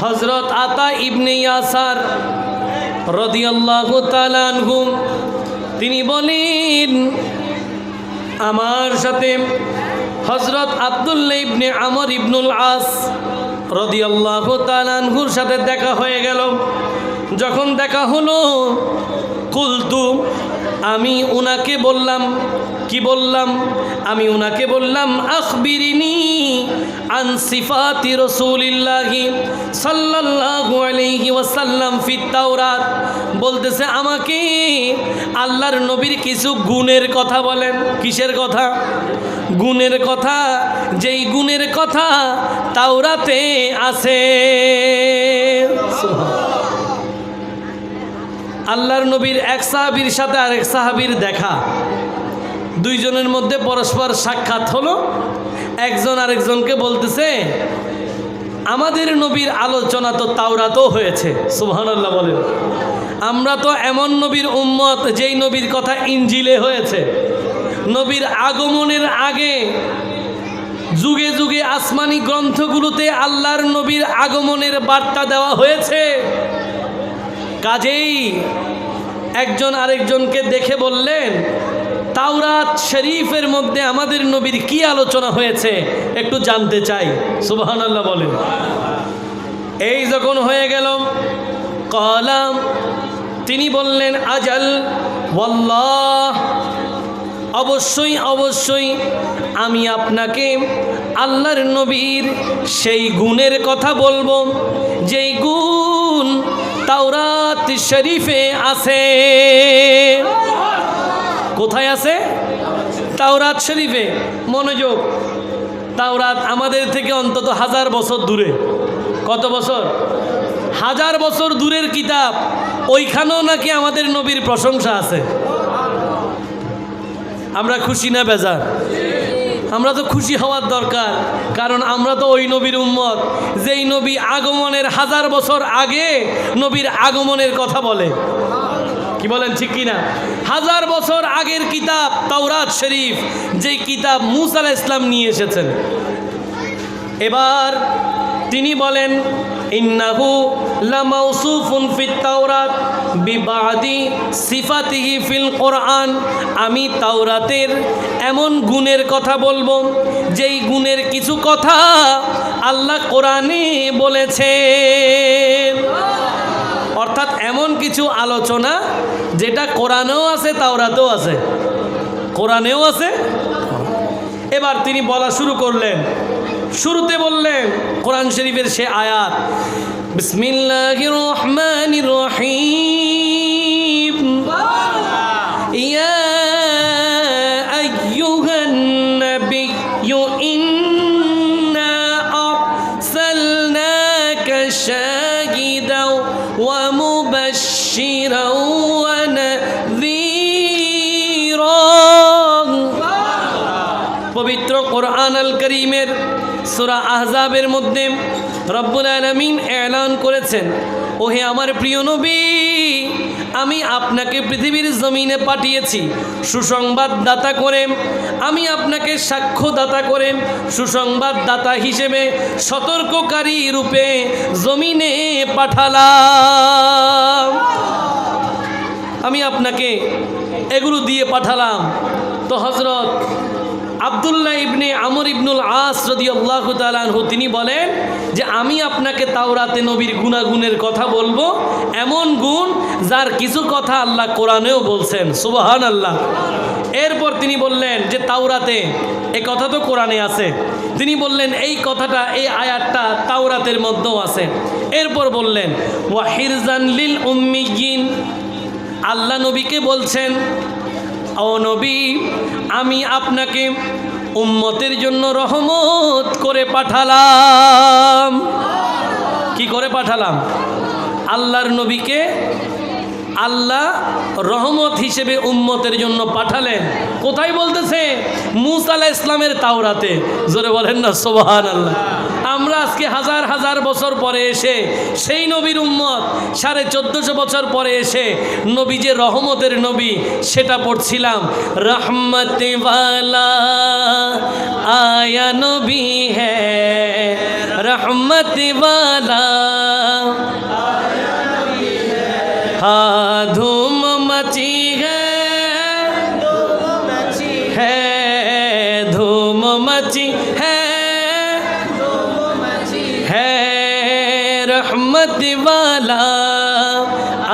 হযরত আতা ইবনে ইয়াসার রাদিয়াল্লাহু তাআলা আনহু তিনি বলেন, আমার সাথে হযরত আব্দুল্লাহ ইবনে আমর ইবনুল আস রাদিয়াল্লাহু তাআলা আনহুর সাথে দেখা হয়ে গেল। যখন দেখা হলো, কুলতু আমি উনাকে বললাম, কি বললাম? আমি উনাকে বললাম, আখবিরিনি আন সিফাতি রাসূলিল্লাহি সাল্লাল্লাহু আলাইহি ওয়াসাল্লাম ফিত তাওরাত। বলতেছে আমাকে আল্লাহর নবীর কিছু গুণের কথা বলেন। কিসের কথা? গুণের কথা, যেই গুণের কথা তাওরাতে আছে। আল্লাহর নবীর এক সাহাবীর সাথে আরেক সাহাবীর দেখা, দুইজনের মধ্যে পরস্পর সাক্ষাৎ হলো। একজন আরেকজনকে বলতেছে, আমাদের নবীর আলোচনা তো তাওরাতেও হয়েছে। সুবহানাল্লাহ বলেন। আমরা তো এমন নবীর উম্মত যেই নবীর কথা ইনজিলে হয়েছে। নবীর আগমনের আগে যুগে যুগে আসমানি গ্রন্থগুলোতে আল্লাহর নবীর আগমনের বার্তা দেওয়া হয়েছে। কাজেই একজন আরেকজনকে দেখে বললেন, তাওরাত শরীফের মধ্যে আমাদের নবীর কি আলোচনা হয়েছে একটু জানতে চাই। সুবহানাল্লাহ বলেন। এই যখন হয়ে গেল, কলাম তিনি বললেন, আজাল ওয়াল্লাহ, অবশ্যই অবশ্যই আমি আপনাকে আল্লাহর নবীর সেই গুণের কথা বলবো যেই গুণ তাওরাত শরীফে আছে। কোথায় আছে? তাওরাত শরীফে। মনোযোগ, তাওরাত আমাদের থেকে অন্তত 1000 বছর দূরে। কত বছর? 1000 বছর দূরের কিতাব, ওইখানেও নাকি আমাদের নবীর প্রশংসা আছে। আমরা খুশি না বেজার? আমরা তো খুশি হওয়ার দরকার, কারণ আমরা তো ওই নবীর উম্মত যেই নবী আগমনের 1000 বছর আগে নবীর আগমনের কথা বলে। কি বলেন, ঠিক কিনা? 1000 বছর আগের কিতাব তাওরাত শরীফ, যেই কিতাব মূসা আলাইহিস সালাম নিয়ে এসেছেন। এবার তিনি বলেন, ইন্নাহু লামাউসুফুন ফিত তাওরাত বিবাদি সিফাতিহি ফিল কোরআন। আমি তাওরাতের এমন গুণের কথা বলবো যেই গুণের কিছু কথা আল্লাহ কোরআনে বলেছেন। অর্থাৎ এমন কিছু আলোচনা যেটা কোরআনেও আছে, তাওরাতেও আছে। কোরআনেও আছে। এবার তিনি বলা শুরু করলেন। শুরুতে বললেন কোরআন শরীফের সে আয়াত, বিসমিল্লাহির রহমানির রহিম, ইয়া আইয়ুহান নাবিয়্যু ইন্না আরসালনাকা শাহিদাও ওয়া মুবাশশিরাও ওয়া নাযীরা। পবিত্র কোরআন আল কারীমের সূরা আহজাবের মধ্যে রব্বুল আলামিন এলান করেছেন, ওহে আমার প্রিয় নবী, আমি আপনাকে পৃথিবীর জমিনে পাঠিয়েছি সুসংবাদদাতা করে, আমি আপনাকে সাক্ষ্যদাতা করে, সুসংবাদদাতা হিসেবে সতর্ককারী রূপে জমিনে পাঠালাম। আমি আপনাকে এগুলো দিয়ে পাঠালাম। তো হযরত আব্দুল্লাহ ইবনে আমর ইবনুল আস রাদিয়াল্লাহু তাআলা আনহু তিনি বলেন যে আমি আপনাকে তাওরাতে নবীর গুণাগুণের কথা বলবো, এমন গুণ যার কিছু কথা আল্লাহ কোরআনেও বলছেন। সুবহানাল্লাহ। এরপর তিনি বললেন যে তাওরাতে এই কথা তো কোরআনে আছে। তিনি বললেন এই কথাটা, এই আয়াতটা তাওরাতের মধ্যেও আছে। এরপর বললেন ওয়া হিরজান লিল উম্মিয়িন, আল্লাহ নবীকে বলছেন, ও নবী, আমি আপনাকে উম্মতের জন্য রহমত করে পাঠালাম। কি করে পাঠালাম? আল্লাহর নবীকে আল্লাহ রহমত হিসেবে উম্মতের জন্য পাঠালেন। কোথায় বলতেছে? মূসা আলাইহিস সালামের তাওরাতে। জোরে বলেন না সুবহানাল্লাহ। আমরা আজকে আজকে হাজার হাজার বছর পরে এসে সেই নবীর উম্মত 1450 বছর পরে এসে নবী যে রহমতের নবী সেটা পড়ছিলাম। রহমত ওয়ালা আয়া নবী হ্যায়, রহমত ওয়ালা हाँ धूम मची है, धूम मची है रहमत वाला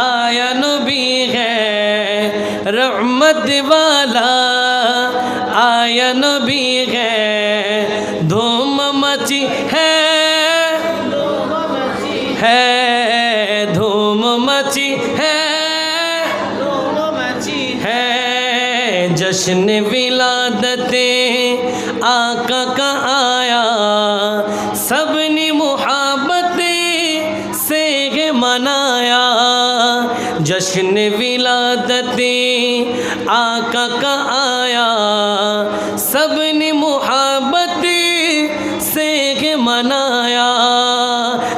आया नबी है, रहमत वाला आया नबी है, धूम मची है धूम मची है जश्न विलादते आका का आया, सबने मुहब्बते से मनाया। जश्न विलादते आका का आया, सबने मुहब्बते से मनाया।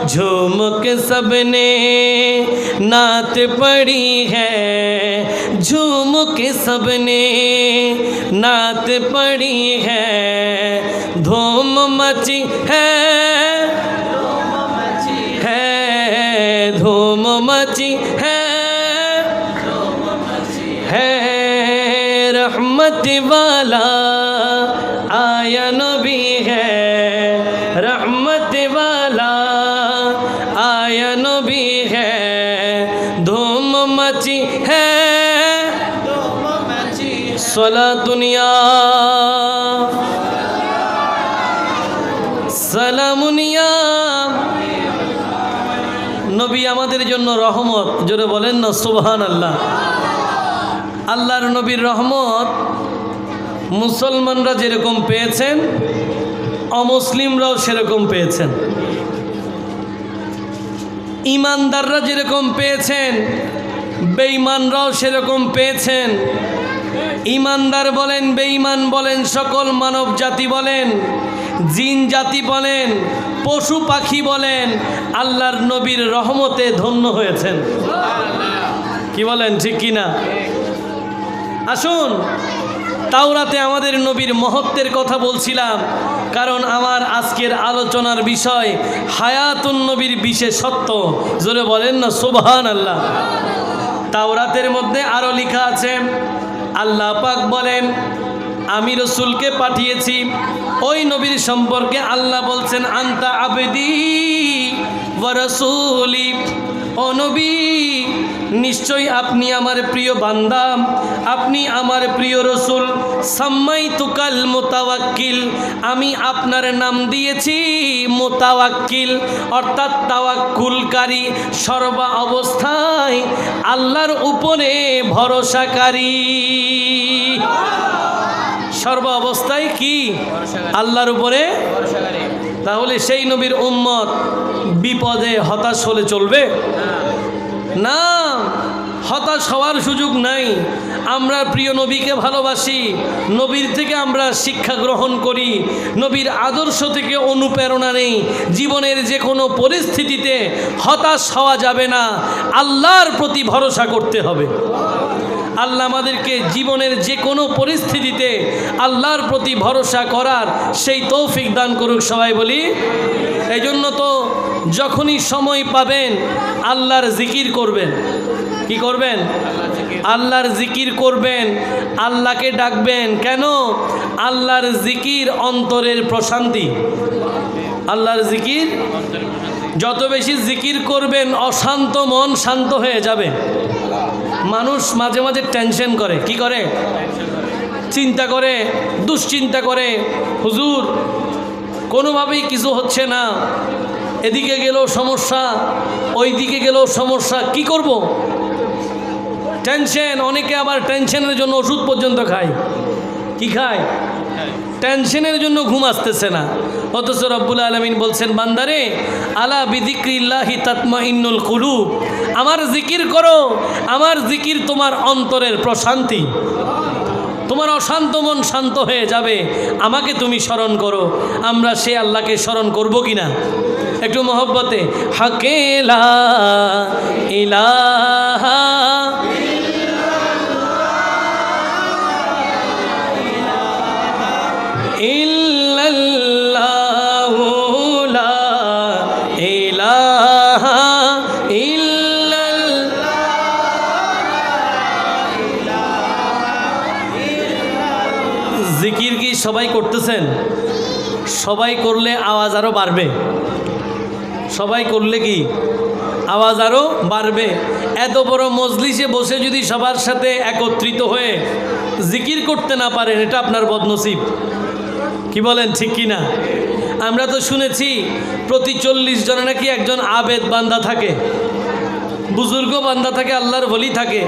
झूम के सबने नात पड़ी है, झूम के सबने नात पड़ी है, धूम मची है धूम मची है रहमत वाला आया नबी है, रहमत वाला आया नबी है, धूम मची है सलातुनिया সালামুনিয়া। নবী আমাদের জন্য রহমত, জোরে বলেন না সুবহানাল্লাহ। আল্লাহর নবীর রহমত মুসলমানরা যেরকম পেয়েছেন অমুসলিমরাও সেরকম পেয়েছেন। ইমানদাররা যেরকম পেয়েছেন বেঈমানরাও সেরকম পেয়েছেন। ইমানদার বলেন, বেঈমান বলেন, সকল মানব জাতি বলেন, জিন জাতি বলেন, পশু পাখি বলেন, আল্লাহর নবীর রহমতে ধন্য হয়েছেন। কি বলেন, ঠিক কি না? আসুন, তাওরাতে আমাদের নবীর মহত্বের কথা বলছিলাম, কারণ আমার আজকের আলোচনার বিষয় হায়াতুন নবীর বিশেষত্ব। জোরে বলেন না সুবহানাল্লাহ। তাওরাতের মধ্যে আরও লেখা আছে, আল্লাহ পাক বলেন আমি রসুলকে পাঠিয়েছি। ওই নবীর সম্পর্কে আল্লাহ বলছেন আনতা আবদি ওয়া রাসূলি, ও নবী নিশ্চয়ই আপনি আমার প্রিয় বান্দা, আপনি আমার প্রিয় রসুল। সাম্মাইতুকাল মুতাওয়াক্কিল, আমি আপনার নাম দিয়েছি মুতাওয়াক্কিল, অর্থাৎ তাওয়াক্কুলকারী, সর্ব অবস্থায় আল্লাহর উপরে ভরসাকারী। সর্ব অবস্থায় কি? আল্লাহর উপরে। তাহলে সেই নবীর উম্মত বিপদে হতাশ হলে চলবে না, হতাশ হওয়ার সুযোগ নাই। আমরা প্রিয় নবীকে ভালোবাসি, নবীর থেকে আমরা শিক্ষা গ্রহণ করি, নবীর আদর্শ থেকে অনুপ্রেরণা নেই। জীবনের যে কোনো পরিস্থিতিতে হতাশ হওয়া যাবে না, আল্লাহর প্রতি ভরসা করতে হবে। আল্লাহ আমাদেরকে জীবনের যে কোনো পরিস্থিতিতে আল্লাহর প্রতি ভরসা করার সেই তৌফিক দান করুক, সবাই বলি। এই জন্য তো যখনই সময় পাবেন আল্লাহর জিকির করবেন। কি করবেন? আল্লাহর জিকির করবেন, আল্লাহকে ডাকবেন। কেন? আল্লাহর জিকির অন্তরের প্রশান্তি। আল্লাহর জিকির যত বেশি জিকির করবেন অশান্ত মন শান্ত হয়ে যাবে। মানুষ মাঝে মাঝে টেনশন করে, কি করে? চিন্তা করে, দুশ্চিন্তা করে, হুজুর কোনোভাবেই কিছু হচ্ছে না, এদিকে গেলেও সমস্যা, ওই দিকে গেলেও সমস্যা, কি করব? টেনশন। অনেকে আবার টেনশনের জন্য ওষুধ পর্যন্ত খায়। কি খায়? টেনশনের জন্য ঘুম আসতেছে না। অথচ রব্বুল আলামিন বলছেন, বান্দারে আলা বিযিক্রিল্লাহি তাতমাইন্নুল কুলুব, আমার জিকির করো, আমার জিকির তোমার অন্তরের প্রশান্তি। তোমার অশান্ত মন শান্ত হয়ে যাবে, আমাকে তুমি স্মরণ করো। আমরা সে আল্লাহকে স্মরণ করব কি না? একটু মহব্বতে হাকে লা ইলাহা ইল্লাল্লাহু লা ইলাহা জিকির কি সবাই করতেছেন? সবাই করলে আওয়াজ আরও বাড়বে। সবাই করলে কি আওয়াজ আরও বাড়বে। এত বড় মজলিসে বসে যদি সবার সাথে একত্রিত হয়ে জিকির করতে না পারেন, এটা আপনার বদনসিব। কি বলেন, ঠিক কি না? আমরা তো শুনেছি প্রতি 40 জনে নাকি একজন আবেদ বান্দা থাকে, বুজুর্গ বান্দা থাকে, আল্লাহর ওলি থাকে।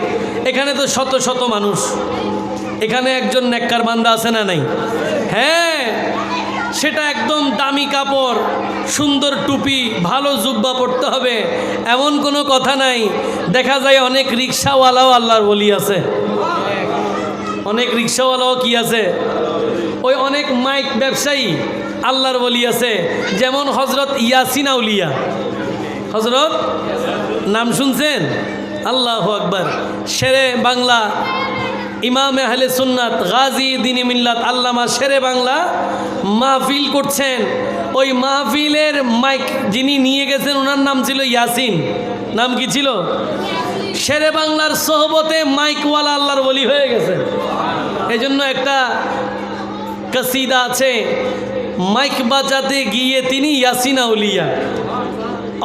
এখানে তো শত শত মানুষ, এখানে একজন নেককার বান্দা আছে না নাই? হ্যাঁ, সেটা একদম দামি কাপড়, সুন্দর টুপি, ভালো জুব্বা পড়তে হবে এমন কোনো কথা নাই। দেখা যায় অনেক রিক্সাওয়ালাও আল্লাহর ওলি আছে, অনেক রিক্সাওয়ালাও কি আছে, ওই অনেক মাইক ব্যবসায়ী আল্লাহর ওলি আছে। যেমন হজরত ইয়াসিন আউলিয়া, হজরত নাম শুনছেন? আল্লাহু আকবার। শেরে বাংলা ইমাম আহলে সুন্নাত গাজী দ্বীন-ই মিল্লাত আল্লামা শেরে বাংলা মাহফিল করছেন। ওই মাহফিলের মাইক যিনি নিয়ে গেছেন ওনার নাম ছিল ইয়াসিন। নাম কি ছিল? শেরে বাংলার সোহবতে মাইকওয়ালা আল্লাহর ওলি হয়ে গেছে। এই জন্য একটা কসিদা আছে, মাইক বাজাতে গিয়ে তিনি ইয়াসিন আউলিয়া,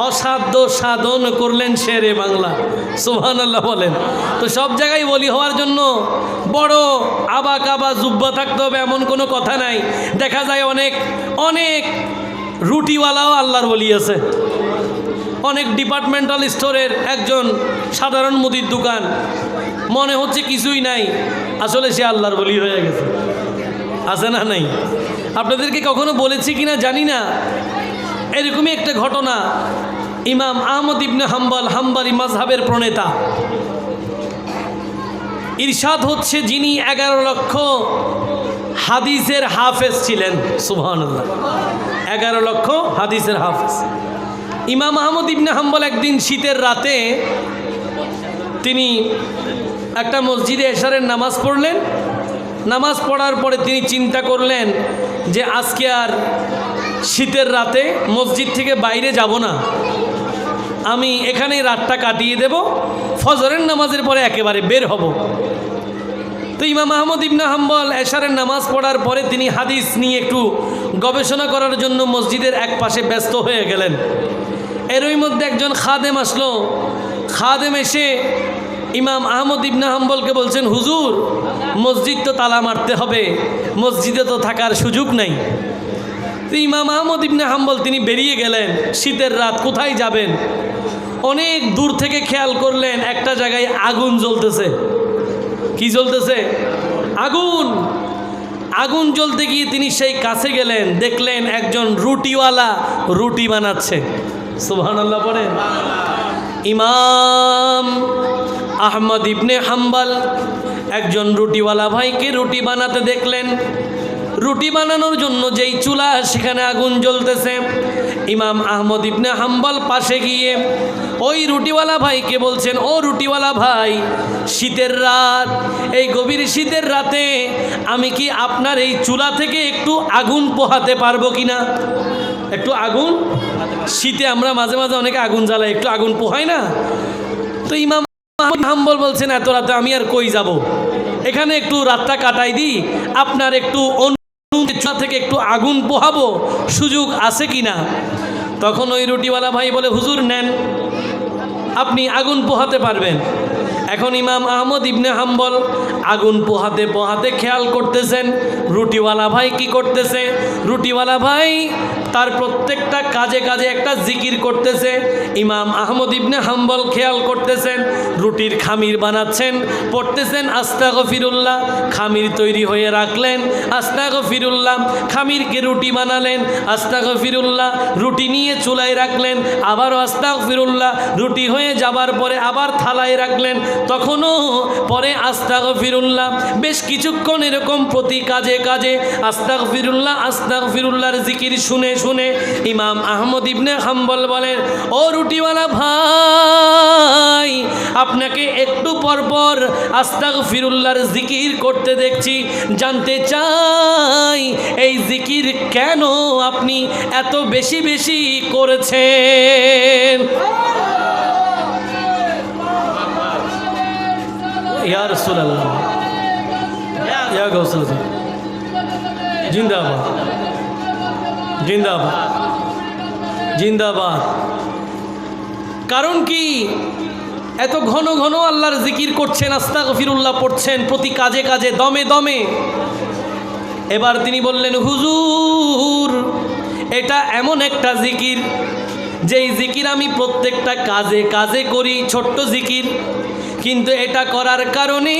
অসাধ্য সাধন করলেন শেরে বাংলা। সুবহানাল্লাহ বলেন। তো সব জায়গায় ওলি হওয়ার জন্য বড় আবা কাবা জুব্বা থাকতে হবে এমন কোনো কথা নাই। দেখা যায় অনেক অনেক রুটিওয়ালাও আল্লাহর ওলি আছে, অনেক ডিপার্টমেন্টাল স্টোরের একজন সাধারণ মুদির দোকান, মনে হচ্ছে কিছুই নাই, আসলে সে আল্লাহর ওলি হয়ে গেছে। আছে না নাই? আপনাদেরকে কখনো বলেছি কিনা জানি না, এরকমই একটা ঘটনা। ইমাম আহমদ ইবনে হাম্বল, হাম্বলি মাযহাবের প্রণেতা, ইরশাদ হচ্ছে যিনি 11 লক্ষ হাদিসের হাফেজ ছিলেন। সুবহানাল্লাহ, 11 লক্ষ হাদিসের হাফেজ ইমাম আহমদ ইবনে হাম্বল। একদিন শীতের রাতে তিনি একটা মসজিদে এশারের নামাজ পড়লেন। নামাজ পড়ার পরে তিনি চিন্তা করলেন যে আজকে আর শীতের রাতে মসজিদ থেকে বাইরে যাব না, আমি এখানেই রাতটা কাটিয়ে দেব, ফজরের নামাজের পরে একেবারে বের হব। তো ইমাম আহমদ ইবনে হাম্বল এশারের নামাজ পড়ার পরে তিনি হাদিস নিয়ে একটু গবেষণা করার জন্য মসজিদের এক পাশে ব্যস্ত হয়ে গেলেন। এরই মধ্যে একজন খাদেম আসলো। খাদেম এসে ইমাম আহমদ ইবনে হাম্বলকে বলছেন, হুজুর মসজিদ তো তালা মারতে হবে, মসজিদে তো থাকার সুযোগ নাই। তো ইমাম আহমদ ইবনে হাম্বল তিনি বেরিয়ে গেলেন। শীতের রাত, কোথায় যাবেন? অনেক দূর থেকে খেয়াল করলেন একটা জায়গায় আগুন জ্বলতেছে। কি জ্বলতেছে? আগুন। আগুন জ্বলতে গিয়ে তিনি সেই কাছে গেলেন, দেখলেন একজন রুটিওয়ালা রুটি বানাচ্ছে। সুবহানাল্লাহ পড়েন। ইমাম আহমদ ইবনে হাম্বল একজন রুটিওয়ালা ভাইকে রুটি বানাতে দেখলেন। রুটি বানানোর জন্য যেই চুলা, সেখানে আগুন জ্বলতেছে। ইমাম আহমদ ইবনে হাম্বল পাশে গিয়ে ওই রুটিওয়ালা ভাইকে বলছেন, ও রুটিওয়ালা ভাই, শীতের রাত, এই গভীর শীতের রাতে আমি কি আপনার এই চুলা থেকে একটু আগুন পোহাতে পারবো কিনা? একটু আগুন, শীতে আমরা মাঝে মাঝে অনেকে আগুন জ্বালাই, একটু আগুন পোহাই না? তো ইমাম আহমদ হাম্বল বলছেন, এত রাতে আমি আর কই যাব, এখানে একটু রাতটা কাটাই দিই, আপনার একটু চুলা থেকে একটু আগুন পোহাবো, সুযোগ আছে কিনা? তখন ওই রুটিওয়ালা ভাই বলে, হুজুর নেন, আপনি আগুন পোহাতে পারবেন। এখন ইমাম আহমদ ইবনে হাম্বল আগুন পোহাতে পোহাতে খেয়াল করতেছেন রুটিওয়ালা ভাই কি করতেছে। রুটিওয়ালা ভাই তার প্রত্যেকটা কাজে কাজে একটা জিকির করতেছে। ইমাম আহমদ ইবনে হাম্বল খেয়াল করতেছেন, রুটির খামির বানাচ্ছেন, পড়তেছেন আস্তাগফিরুল্লাহ, খামির তৈরি হয়ে রাখলেন, আস্তাগফিরুল্লাহ, খামিরকে রুটি বানালেন, আস্তাগফিরুল্লাহ, রুটি নিয়ে চুলায় রাখলেন, আবারও আস্তাগফিরুল্লাহ, রুটি হয়ে যাবার পরে আবার থালায় রাখলেন, তখনও পরে আস্তাগফিরুল্লাহ। বেশ কিছুক্ষণ এরকম প্রতি কাজে কাজে আস্তাগফিরুল্লাহ আস্তাগফিরুল্লাহর জিকির শুনে শুনে ইমাম আহমদ ইবনে হাম্বল বলেন, ও রুটিওয়ালা ভাই, আপনাকে একটু পর পর আস্তাগফিরুল্লাহর জিকির করতে দেখছি, জানতে চাই এই জিকির কেন আপনি এত বেশি বেশি করেছেন? ইয়া রাসূলুল্লাহ, ইয়া গাউসুল আজম, জিন্দাবাদ জিন্দাবাদ জিন্দাবাদ। কারণ কি এত ঘন ঘন আল্লাহর জিকির করছেন, আস্তাগফিরুল্লাহ পড়ছেন প্রতি কাজে কাজে, দমে দমে। এবার তিনি বললেন, হুজুর, এটা এমন একটা জিকির যেই জিকির আমি প্রত্যেকটা কাজে কাজে করি, ছোট্ট জিকির, কিন্তু এটা করার কারণে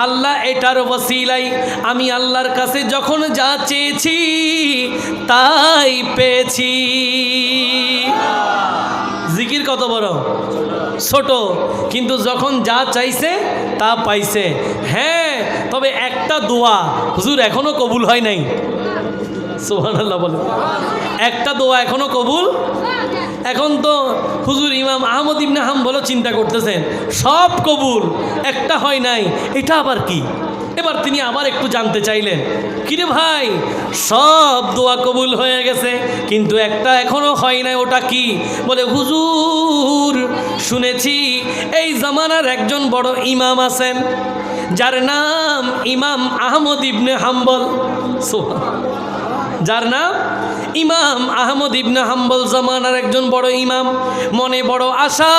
আল্লাহ এটার ওসিলাই আমি আল্লাহর কাছে যখন যা চেয়েছি তাই পেয়েছি। জিকির কত বড় ছোট, কিন্তু যখন যা চাইছে তা পাইছে। হ্যাঁ, তবে একটা দোয়া হুজুর এখনো কবুল হয় নাই। সুবহানাল্লাহ বলে, একটা দোয়া এখনো কবুল। এখন তো হুজুর ইমাম আহমদ ইবনে হাম্বলও চিন্তা করতেছেন, সব কবুল, একটা হয় নাই, এটা আবার কি? এবার তিনি আবার একটু জানতে চাইলেন, কিরে ভাই, সব দোয়া কবুল হয়ে গেছে কিন্তু একটা এখনো হয় নাই, ওটা কি? বলে, হুজুর শুনেছি এই জামানার একজন বড় ইমাম আছেন যার নাম ইমাম আহমদ ইবনে হাম্বল। যার নাম ইমাম আহমদ ইবনে হাম্বল, জামানার একজন বড় ইমাম। মনে বড় আশা,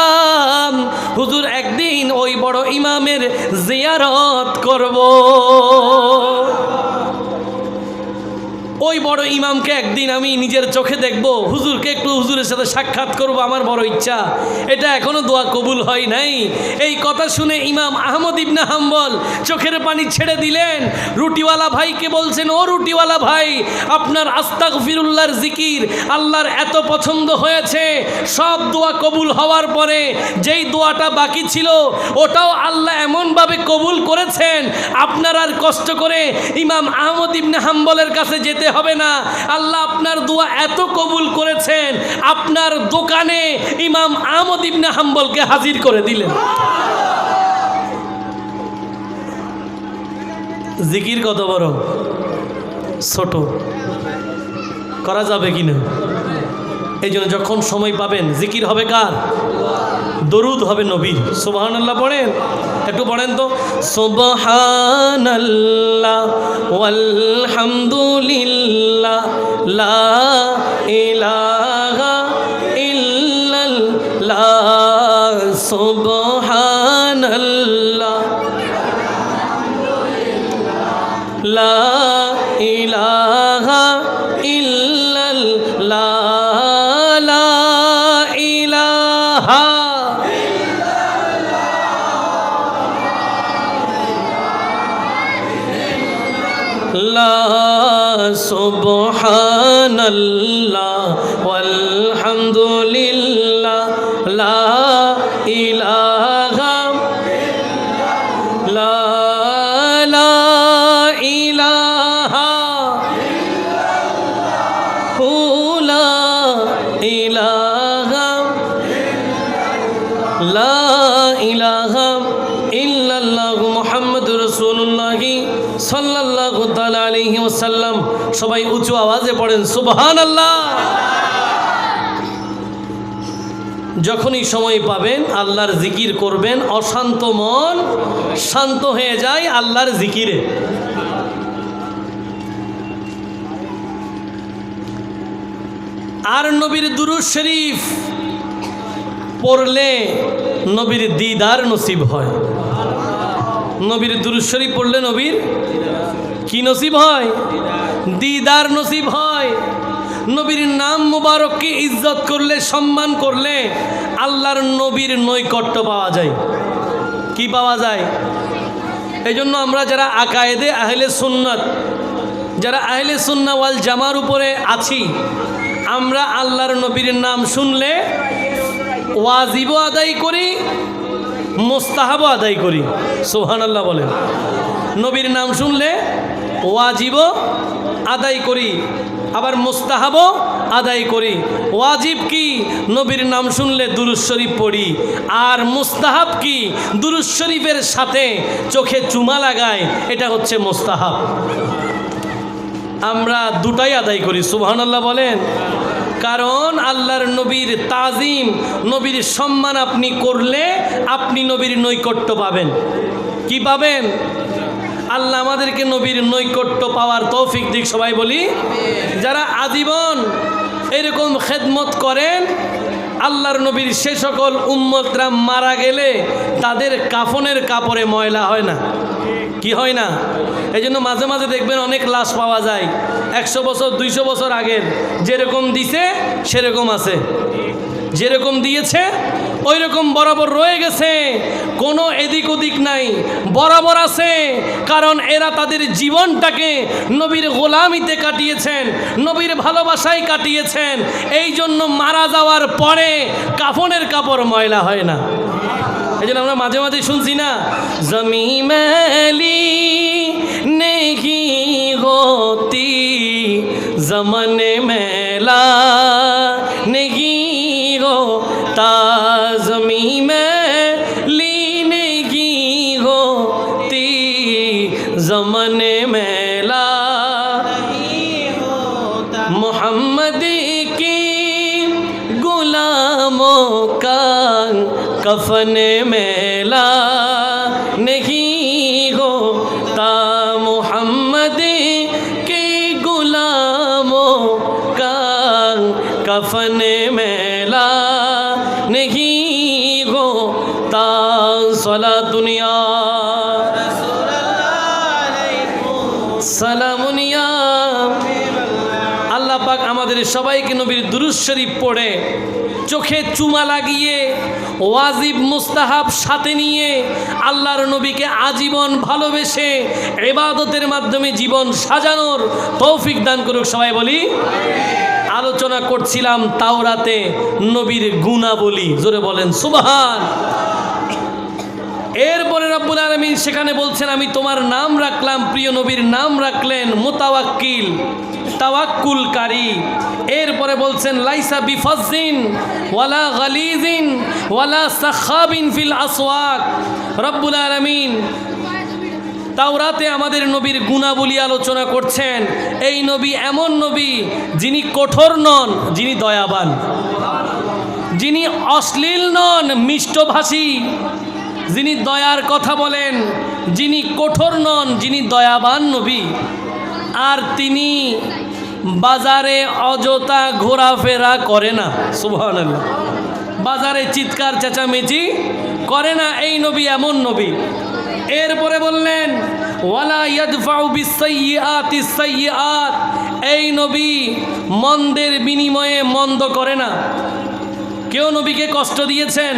হুজুর একদিন ওই বড় ইমামের জিয়ারত করব, ওই বড় ইমামকে একদিন আমি নিজের চোখে দেখব, হুজুরকে একটু হুজুরের সাথে সাক্ষাৎ করব, আমার বড় ইচ্ছা। এটা এখনো দোয়া কবুল হয় নাই। এই কথা শুনে ইমাম আহমদ ইবনে হাম্বল চোখের পানি ছেড়ে দিলেন। রুটিওয়ালা ভাইকে বলছেন, ও রুটিওয়ালা ভাই, আপনার আস্তাগফিরুল্লাহর জিকির আল্লাহর এত পছন্দ হয়েছে, সব দোয়া কবুল হওয়ার পরে যেই দোয়াটা বাকি ছিল ওটাও আল্লাহ এমনভাবে কবুল করেছেন, আপনার আর কষ্ট করে ইমাম আহমদ ইবনে হাম্বলের কাছে যেতে হবে না। আল্লাহ আপনার দোয়া এত কবুল করেছেন, আপনার দোকানে ইমাম আহমদ ইবনে হাম্বলকে হাজির করে দিলেন। জিকির কত বড় ছোট, করা যাবে কিনা? এই জন্য যখন সময় পাবেন জিকির হবে কার? দরুদ হবে নবীর। সুবহানাল্লাহ পড়েন, একটু পড়েন তো। সুবহানাল্লাহ ওয়ালহামদুলিল্লাহ লা ইলাহা ইল্লাল্লাহ। সুবহানাল্লাহ লা ইলাহা ইল্লাল্লাহ। সুবহানাল্লাহ ওয়ালহামদুলিল্লাহ লা ইলাহা লা ইলাহা লা ইলাহা লা ইলাহা ইল্লাল্লাহু মুহাম্মাদুর রাসূলুল্লাহ সাল্লাল্লাহু তাআলা আলাইহি ওয়াসাল্লাম। সবাই উঁচু আওয়াজে পড়েন সুবহানাল্লাহ। যখনই সময় পাবেন আল্লাহর জিকির করবেন, অশান্ত মন শান্ত হয়ে যায় আল্লাহর জিকিরে। আর নবীর দুরূদ শরীফ পড়লে নবীর দিদার নসিব হয়। নবীর দুরূদ শরীফ পড়লে নবীর কি নসিব হয়? দিদার নসিব হয়। নবীর নাম মুবারককে ইজ্জত করলে, সম্মান করলে আল্লাহর নবীর নৈকট্য পাওয়া যায়। কি পাওয়া যায়? এই জন্য আমরা যারা আকায়েদে আহলে সুন্নাত, যারা আহলে সুন্নাহ ওয়াল জামার উপরে আছি, আমরা আল্লাহর নবীর নাম শুনলে ওয়াজিবও আদায় করি, মুস্তাহাবও আদায় করি। সুবহানাল্লাহ বলেন। নবীর নাম শুনলে ওয়াজিবও আদায় করি, আবার মুস্তাহাবও আদায় করি। ওয়াজিব কি? নবীর নাম শুনলে দুরূদ শরীফ পড়ি। আর মুস্তাহাব কি? দুরূদ শরীফের সাথে চোখে চুমা লাগায়, এটা হচ্ছে মুস্তাহাব। আমরা দুটাই আদায় করি। সুবহানাল্লাহ বলেন। কারণ আল্লাহর নবীর তাজিম, নবীর সম্মান আপনি করলে আপনি নবীর নৈকট্য পাবেন। কি পাবেন? আল্লাহ আমাদেরকে নবীর নৈকট্য পাওয়ার তৌফিক দিক। সবাই বলি। যারা আজীবন এরকম খেদমত করেন, আল্লাহর নবীর সে সকল উম্মতরা মারা গেলে তাদের কাফনের কাপড়ে ময়লা হয় না। কি হয় না? এই জন্য মাঝে মাঝে দেখবেন অনেক লাশ পাওয়া যায় 100 বছর 200 বছর আগের, যেরকম দিছে সেরকম আছে, যেরকম দিয়েছে ওই রকম বরাবর রয়ে গেছে, কোনো এদিক ওদিক নাই, বরাবর আছে। কারণ এরা তাদের জীবনটাকে নবীর গোলামিতে কাটিয়েছেন, নবীর ভালোবাসায় কাটিয়েছেন। এই জন্য মারা যাওয়ার পরে কাফনের কাপড় ময়লা হয় না। এই জন্য আমরা মাঝে মাঝে শুনছি না, জমি মেলি নেহি হোতি জমানে মেলা নেহি होता ज़मी मेली नेगी होती ज़माने मेला मोहम्मद की गुलामों का कफन मेला नहीं होता मोहम्मद के गुलामों का कफन मेला नहीं होता सला दुनिया সালামুনিয়া। আল্লাহ পাক আমাদের সবাইকে নবীর দুরূদ শরীফ পড়ে, চোখে চুমা লাগিয়ে, ওয়াজিব মুস্তাহাব সাথে নিয়ে আল্লাহর নবীকে আজীবন ভালোবেসে ইবাদতের মাধ্যমে জীবন সাজানোর তৌফিক দান করুক। সবাই বলি। আলোচনা করছিলাম তাওরাতে নবীর গুণাবলী। জোরে বলেন সুবহান। এরপরে রব্বুল আলামিন সেখানে বলছেন, আমি তোমার নাম রাখলাম, প্রিয় নবীর নাম রাখলেন মুতাওয়াক্কিল, তাওয়াক্কুলকারী। এরপরে বলছেন লাইসা বিফাজ্জিন ওয়ালা গালিজিন ওয়ালা সাখাবিন ফিল আসওয়াক। রব্বুল আলামিন তাওরাতে আমাদের নবীর গুণাবলী আলোচনা করছেন। এই নবী এমন নবী যিনি কঠোর নন, যিনি দয়াবান, যিনি অশ্লীল নন, মিষ্টভাষী, যিনি দয়ার কথা বলেন, যিনি কঠোর নন, যিনি দয়াবান নবী। আর তিনি বাজারে অযথা ঘোরাফেরা করে না। সুবহানাল্লাহ। বাজারে চিৎকার চেঁচামেচি করে না। এই নবী এমন নবী। এরপরে বললেন ওয়ালা ইয়াদফাউ বিসাইয়্যাতিস সাইয়্যাত। এই নবী মন্দের বিনিময়ে মন্দ করে না। কেউ নবীকে কষ্ট দিয়েছেন,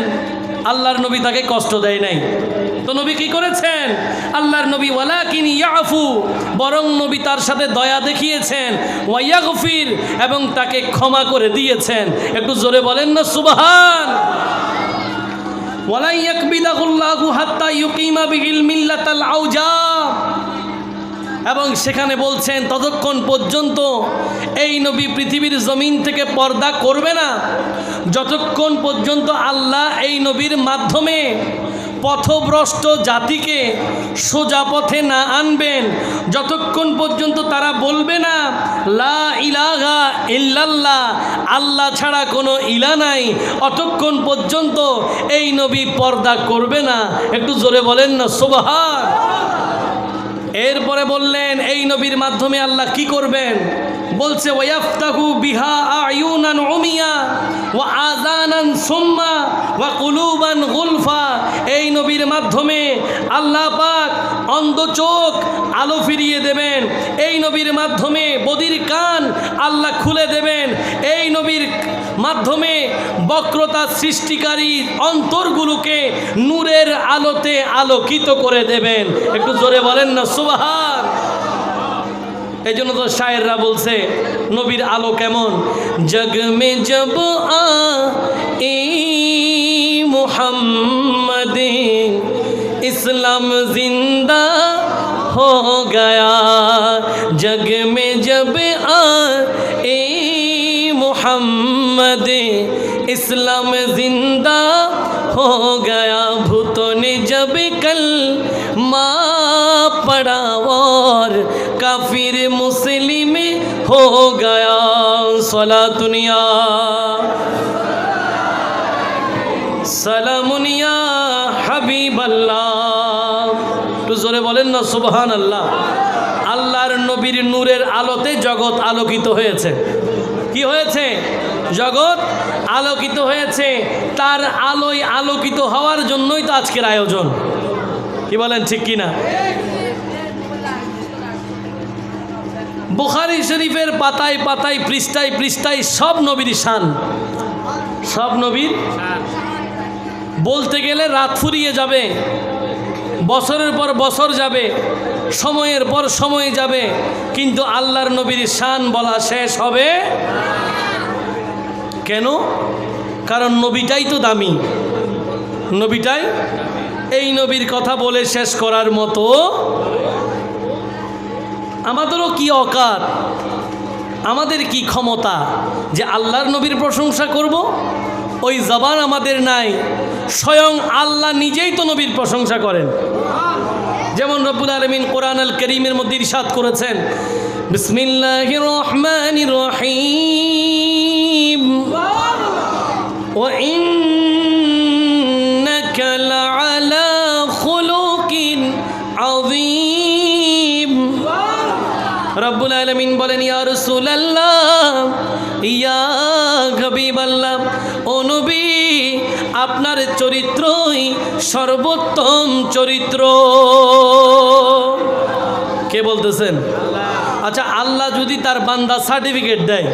আল্লাহর নবী তাকে কষ্ট দেয় নাই। তো নবী কি করেছেন? আল্লাহর নবী ওয়ালাকিন ইয়াফু, বরং নবী তার সাথে দয়া দেখিয়েছেন, ওয়া ইয়াগফির, এবং তাকে ক্ষমা করে দিয়েছেন। একটু জোরে বলেন না সুবহান। ওয়ালা ইয়াকবিদাহুল্লাহু হাত্তা ইউকিমা বিহিল মিল্লাতাল আউজা। এবং সেখানে বলছেন ততক্ষণ পর্যন্ত এই নবী পৃথিবীর জমিন থেকে পর্দা করবে না, যতক্ষণ পর্যন্ত আল্লাহ এই নবীর মাধ্যমে পথভ্রষ্ট জাতিকে সোজা পথে না আনবেন, যতক্ষণ পর্যন্ত তারা বলবে না লা ইলাহা ইল্লাল্লাহ, আল্লাহ ছাড়া কোনো ইলা নাই, অতক্ষণ পর্যন্ত এই নবী পর্দা করবে না। একটু জোরে বলেন না সুবহান। এরপরে বললেন এই নবীর মাধ্যমে আল্লাহ কি করবেন? বলছে ওয়াফতাহু বিহা আয়ুনান উমিয়া ওয়া আযানান সুম্মা ওয়া কুলুবান গুলফা। এই নবীর মাধ্যমে আল্লাহ পাক অন্ধ চোখ আলো ফিরিয়ে দেবেন। এই নবীর মাধ্যমে বধির কান আল্লাহ খুলে দেবেন। এই নবীর মাধ্যমে বক্রতা সৃষ্টিকারী অন্তরগুলোকে নূরের আলোতে আলোকিত করে দেবেন। একটু জোরে বলেন না সুবহান। এই জন্য তো শায়েররা বলছে নবীর আলো কেমন, জগ মে জব আয়ে মুহাম্মদ ইসলাম জিন্দা हो गया, जग में जब आए मोहम्मद इस्लाम जिंदा हो गया, भूतों ने जब कल माँ पड़ा और काफिर मुस्लिम हो गया, सलातुनिया सलामुनिया हबीबल्लाह। একটু জোরে বলেন না সুবহান আল্লাহ। আল্লাহর নবীর নূরের আলোতে জগৎ আলোকিত হয়েছে। কি হয়েছে? জগৎ আলোকিত হয়েছে। তার আলোয় আলোকিত হওয়ার জন্যই তো আজকের আয়োজন। কি বলেন ঠিক কিনা? বুখারী শরীফের পাতায় পাতায় পৃষ্ঠায় পৃষ্ঠায় সব নবীর শান, সব নবীর বলতে গেলে রাত ফুরিয়ে যাবে, বছরের পর বছর যাবে, সময়ের পর সময় যাবে, কিন্তু আল্লাহর নবীর শান বলা শেষ হবে কেন? কারণ নবীটাই তো দামি, নবীটাই। এই নবীর কথা বলে শেষ করার মতো আমাদেরও কি অকাত, আমাদের কি ক্ষমতা যে আল্লাহর নবীর প্রশংসা করব? ওই জবান আমাদের নাই। স্বয়ং আল্লাহ নিজেই তো নবীর প্রশংসা করেন। যেমন রব্বুল আলামিন কোরআন আল কারীমের মধ্যে ইরশাদ করেছেন, বিসমিল্লাহির রহমানির রহিম ওয়া ইন্নাকা লাআলা খুলুকিন আযীম। রব্বুল আলামিন বলেন, ইয়া রাসূলুল্লাহ, ইয়া হাবিবাল্লাহ, ও নবী, আপনার চরিত্রই সর্বোত্তম চরিত্র। কে বলতেছেন? আচ্ছা, আল্লাহ যদি তার বান্দা সার্টিফিকেট দেয়,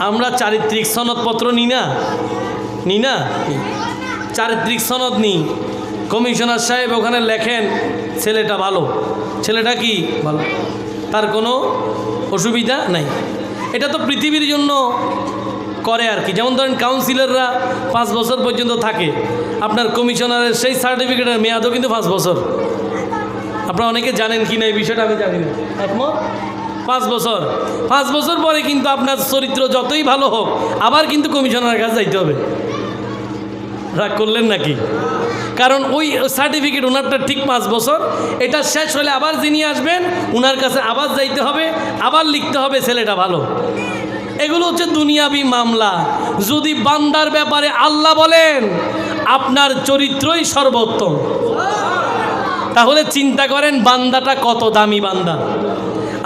আমরা চারিত্রিক সনদপত্র নিই না? নিই না? চারিত্রিক সনদ নিই। কমিশনার সাহেব ওখানে লেখেন ছেলেটা ভালো, ছেলেটা কি ভালো, তার কোনো অসুবিধা নাই। এটা তো পৃথিবীর জন্য করে আর কি। যেমন ধরেন কাউন্সিলররা 5 বছর পর্যন্ত থাকে, আপনার কমিশনারের সেই সার্টিফিকেটের মেয়াদও কিন্তু 5 বছর। আপনারা অনেকে জানেন কি না এই বিষয়টা আমি জানি না। একমত? 5 বছর, 5 বছর পরে কিন্তু আপনার চরিত্র যতই ভালো হোক আবার কিন্তু কমিশনারের কাছে যাইতে হবে। রাগ করলেন নাকি? কারণ ওই সার্টিফিকেট ওনারটা ঠিক 5 বছর, এটা শেষ হলে আবার যিনি আসবেন ওনার কাছে আবার যাইতে হবে, আবার লিখতে হবে ছেলেটা ভালো। এগুলো হচ্ছে দুনিয়াবি মামলা। যদি বান্দার ব্যাপারে আল্লাহ বলেন আপনার চরিত্রই সর্বোত্তম, তাহলে চিন্তা করেন বান্দাটা কত দামি বান্দা।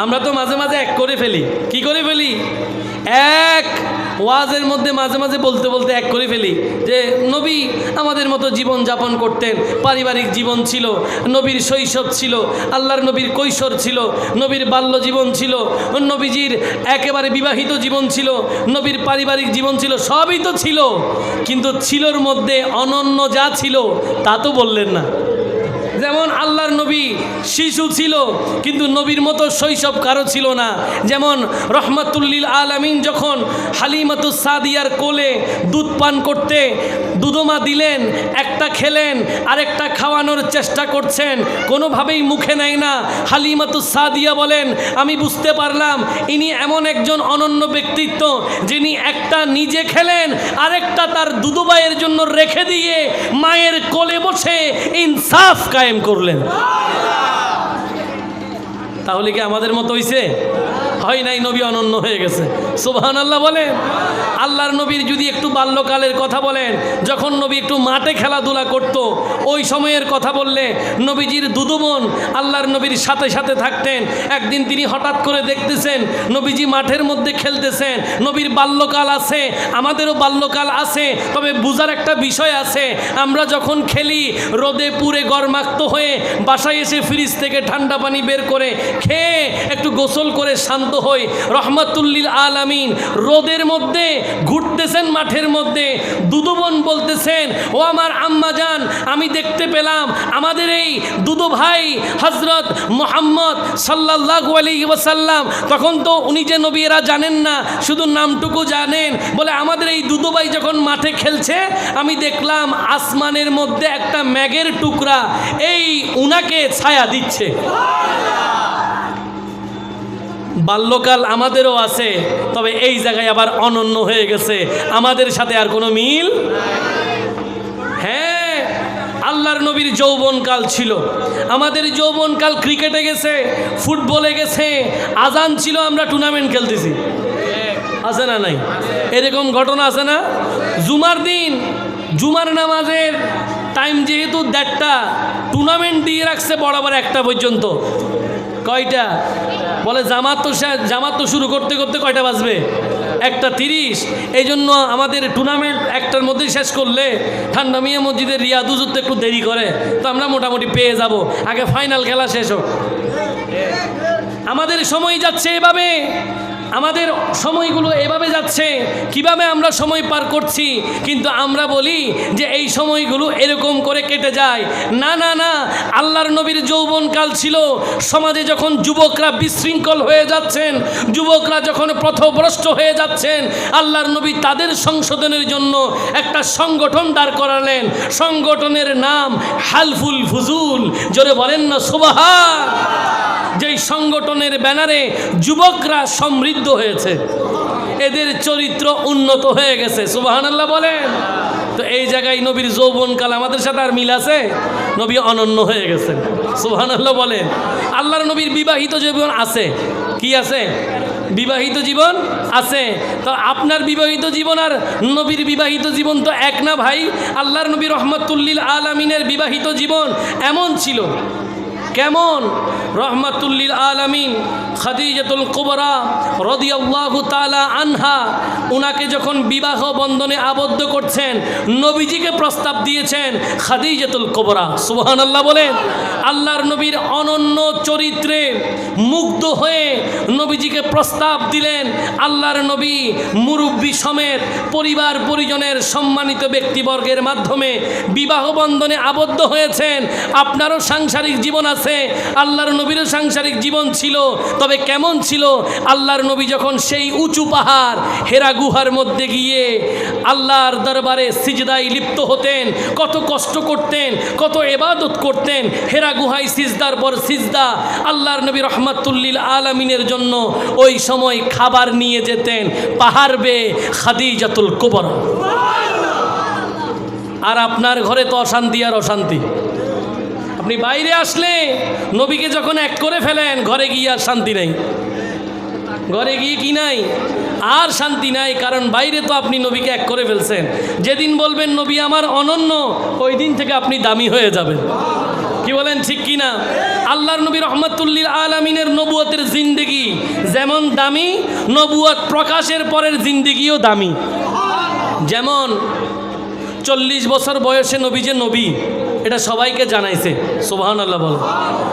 আমরা তো মাঝে মাঝে এক করে ফেলি। কি করে ফেলি? এক ওয়াজের মধ্যে মাঝে মাঝে বলতে বলতে এক করে ফেলি যে নবী আমাদের মতো জীবন যাপন করতেন, পারিবারিক জীবন ছিল, নবীর শৈশব ছিল, আল্লাহর নবীর কৈশোর ছিল, নবীর বাল্য জীবন ছিল, নবীজির একেবারে বিবাহিত জীবন ছিল, নবীর পারিবারিক জীবন ছিল, সবই তো ছিল, কিন্তু ছিলর মধ্যে অনন্য যা ছিল তা তো বললেন না। যেমন আল্লাহর নবী শিশু ছিল, কিন্তু নবীর মতো শৈশব কারো ছিল না। যেমন রহমাতুল্লিল আলামিন যখন হালিমাতুস সাদিয়ার কোলে দুধ পান করতে দুধমা দিলেন, একটা খেলেন, আরেকটা খাওয়ানোর চেষ্টা করছেন, কোনোভাবেই মুখে নেয় না। হালিমাতুস সাদিয়া বলেন, আমি বুঝতে পারলাম ইনি এমন একজন অনন্য ব্যক্তিত্ব যিনি একটা নিজে খেলেন, আরেকটা তার দুধবাইয়ের জন্য রেখে দিয়ে মায়ের কোলে বসে ইনসাফ কায়েম করলেন। তাহলে কি আমাদের মতো হইছে? হয় নাই, নবী অনন্য হয়ে গেছে। সুবহানাল্লাহ বলেন। আল্লাহর নবীর যদি একটু বাল্যকালের কথা বলেন, যখন নবী একটু মাঠে খেলাধুলা করত, ওই সময়ের কথা বললে নবীজির দুদু বোন আল্লাহর নবীর সাথে সাথে থাকতেন। একদিন তিনি হঠাৎ করে দেখতেছেন নবীজি মাঠের মধ্যে খেলতেছেন। নবীর বাল্যকাল আছে, আমাদেরও বাল্যকাল আছে, তবে বুঝার একটা বিষয় আছে। আমরা যখন খেলি রোদে পুড়ে গরমাক্ত হয়ে বাসায় এসে ফ্রিজ থেকে ঠান্ডা পানি বের করে খেয়ে একটু গোসল করে শান্ত হই। রহমাতুল্লিল আলামিন রোদের মধ্যে ঘুরতেছেন মাঠের মধ্যে, দুদু বোন বলতেছেন, ও আমার আম্মা জান, আমি দেখতে পেলাম আমাদের এই দুদু ভাই হযরত মুহাম্মদ সাল্লাল্লাহু আলাইহি ওয়াসাল্লাম, তখন তো উনি যে নবী এরা জানেন না, শুধু নামটুকু জানেন, বলে আমাদের এই দুদু ভাই যখন মাঠে খেলছে আমি দেখলাম আসমানের মধ্যে একটা মেঘের টুকরা এই উনাকে ছায়া দিচ্ছে। বাল্যকাল আমাদেরও আছে, তবে এই জায়গায় আবার অনন্য হয়ে গেছে, আমাদের সাথে আর কোনো মিল। হ্যাঁ, আল্লাহর নবীর যৌবনকাল ছিল, আমাদের যৌবনকাল ক্রিকেটে গেছে, ফুটবলে গেছে, আজান ছিল, আমরা টুর্নামেন্ট খেলতেছি, আছে না নাই? এরকম ঘটনা আছে না? জুমার দিন জুমার নামাজের টাইম যেহেতু 1:30, টুর্নামেন্ট দিয়ে রাখছে বরাবর 1টা পর্যন্ত। কয়টা? বলে জামাত তো শুরু করতে করতে কয়টা বাজবে? 1:30। এই জন্য আমাদের টুর্নামেন্ট 1টার মধ্যেই শেষ করলে ঠান্ডা মিয়া মসজিদের রিয়াদুজ তো একটু দেরি করে, তো আমরা মোটামুটি পেয়ে যাব, আগে ফাইনাল খেলা শেষ হোক। আমাদের সময় যাচ্ছে এভাবে, আমাদের সময়গুলো এভাবে যাচ্ছে, কিভাবে আমরা সময় পার করছি, কিন্তু আমরা বলি যে এই সময়গুলো এরকম করে কেটে যায়। না না না, আল্লাহর নবীর যৌবনকাল ছিল, সমাজে যখন যুবকরা বিশৃঙ্খল হয়ে যাচ্ছেন, যুবকরা যখন পথভ্রষ্ট হয়ে যাচ্ছেন, আল্লাহর নবী তাদের সংশোধনের জন্য একটা সংগঠন দাঁড় করালেন। সংগঠনের নাম হালফুল ফুজুল। জোরে বলেন না সুবহান। যেই সংগঠনের ব্যানারে যুবকরা সমৃদ্ধ হয়েছে, এদের চরিত্র উন্নত হয়ে গেছে। সুবহানাল্লাহ বলেন। তো এই জায়গায় নবীর যৌবনকাল আমাদের সাথে আর মিল আছে? নবী অনন্য হয়ে গেছেন। সুবহানাল্লাহ বলেন। আল্লাহর নবীর বিবাহিত জীবন আছে, কি আছে? বিবাহিত জীবন আছে। তো আপনার বিবাহিত জীবন আর নবীর বিবাহিত জীবন তো এক না ভাই। আল্লাহর নবী রহমাতুল্লিল আলামিনের বিবাহিত জীবন এমন ছিল, কেমন? রহমাতুল্লিল আলামিন খাদিজাতুল কুবরা রাদিয়াল্লাহু তাআলা আনহা, উনাকে যখন বিবাহ বন্ধনে আবদ্ধ করছেন, নবীজিকে প্রস্তাব দিয়েছেন খাদিজাতুল কুবরা। সুবহানাল্লাহ বলেন। আল্লাহর নবীর অনন্য চরিত্রে মুগ্ধ হয়ে নবীজিকে প্রস্তাব দিলেন। আল্লাহর নবী মুরব্বী সমেত পরিবার পরিজনের সম্মানিত ব্যক্তিবর্গের মাধ্যমে বিবাহ বন্ধনে আবদ্ধ হয়েছেন। আপনারও সাংসারিক জীবন আছে, আল্লাহর নবীরও সাংসারিক জীবন ছিল। তবে কেমন ছিল? আল্লাহর নবী যখন সেই উঁচু পাহাড় হেরা গুহার মধ্যে গিয়ে আল্লাহর দরবারে সিজদায় লিপ্ত হতেন, কত কষ্ট করতেন, কত ইবাদত করতেন, হেরা গুহায় সিজদার পর সিজদা। আল্লাহর নবী রহমাতুল্লিল আলামিনের জন্য ওই সময় খাবার নিয়ে যেতেন পাহাড় বেয়ে খাদিজাতুল কুবরা। আর আপনার ঘরে তো অশান্তি আর অশান্তি। আপনি বাইরে আসলে নবীকে যখন এক করে ফেলেন, ঘরে গিয়ে আর শান্তি নাই। ঘরে গিয়ে কি নাই? আর শান্তি নাই, কারণ বাইরে তো আপনি নবীকে এক করে ফেলছেন। যেদিন বলবেন নবী আমার অনন্য, ওই দিন থেকে আপনি দামি হয়ে যাবেন। কি বলেন, ঠিক কি না? আল্লাহর নবী রহমাতুল্লিল আলামিনের নবুয়তের জিন্দেগি যেমন দামি, নবুয়ত প্রকাশের পরের জিন্দেগিও দামি। যেমন 40 বছর বয়সে নবী যে নবী, এটা সবাইকে জানাইছে। সুবহানাল্লাহ বল।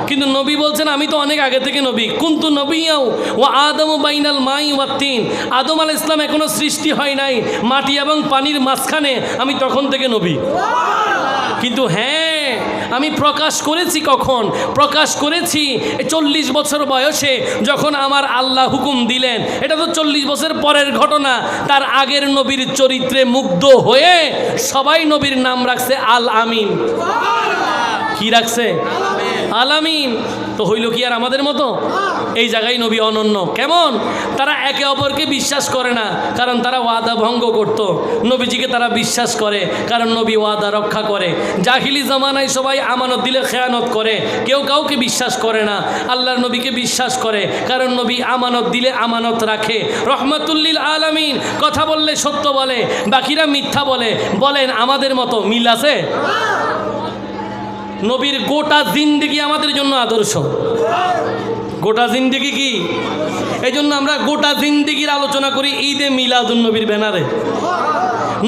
কিন্তু নবী বলছেন আমি তো অনেক আগে থেকে নবী। কুনতু নবিয়্যাও ওয়া আদমু বাইনাল মাই ওয়াত তিন। আদম আলাইহিস সালাম এখনো সৃষ্টি হয় নাই, মাটি এবং পানির মাঝখানে আমি তখন থেকে নবী। কিন্তু হ্যাঁ, আমি প্রকাশ করেছি কখন? প্রকাশ করেছি 40 বছর বয়সে, যখন আমার আল্লাহ হুকুম দিলেন। এটা তো 40 বছর পরের ঘটনা। তার আগের নবীর চরিত্রে মুগ্ধ হয়ে সবাই নবীর নাম রাখছে আল আমিন। কি রাখছে? আলামিন। তো হইল কি আর আমাদের মতো? এই জায়গায় নবী অনন্য। কেমন? তারা একে অপরকে বিশ্বাস করে না, কারণ তারা ওয়াদা ভঙ্গ করত। নবীজিকে তারা বিশ্বাস করে, কারণ নবী ওয়াদা রক্ষা করে। জাহিলি জামানায় সবাই আমানত দিলে খেয়ানত করে, কেউ কাউকে বিশ্বাস করে না। আল্লাহর নবীকে বিশ্বাস করে, কারণ নবী আমানত দিলে আমানত রাখে। রহমাতুল্লিল আলামিন, কথা বললে সত্য বলে, বাকিরা মিথ্যা বলে। বলেন আমাদের মতো মিল আছে? নবীর গোটা জিন্দেগি আমাদের জন্য আদর্শ। গোটা জিন্দেগি কি? এই জন্য আমরা গোটা জিন্দেগির আলোচনা করি ঈদে মিলাদুন নবীর ব্যানারে।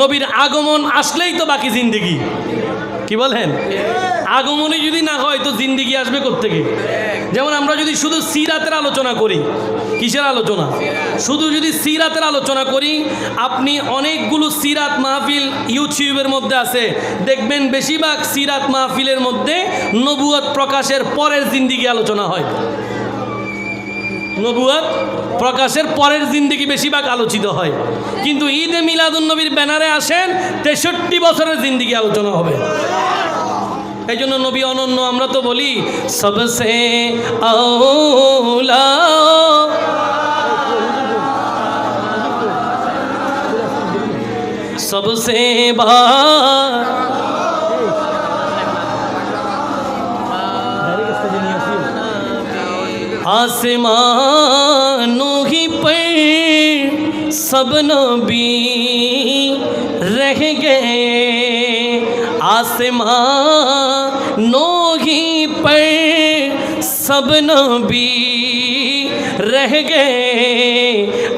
নবীর আগমন আসলেই তো বাকি জিন্দেগি। কি বলেন? আগমনে যদি না হয় তো জিন্দেগি আসবে কোত্থেকে? যেমন আমরা যদি শুধু সিরাতের আলোচনা করি, কিসের আলোচনা? শুধু যদি সিরাতের আলোচনা করি, আপনি অনেকগুলো সিরাত মাহফিল ইউটিউবের মধ্যে আছে, দেখবেন বেশিরভাগ সিরাত মাহফিলের মধ্যে নবুয়ত প্রকাশের পরের জিন্দেগি আলোচনা হয়। নবুয়ত প্রকাশের পরের জিন্দেগি বেশিরভাগ আলোচিত হয়, কিন্তু ঈদে মিলাদুন নবীর ব্যানারে আসেন 63 বছরের জিন্দেগি আলোচনা হবে। এই জন্য নবী অনন্য। আমরা তো বলি সবসে আউলা সবসে आसमानों ही पर सब नबी रह गए, आसमानों ही पर सब नबी रह गए,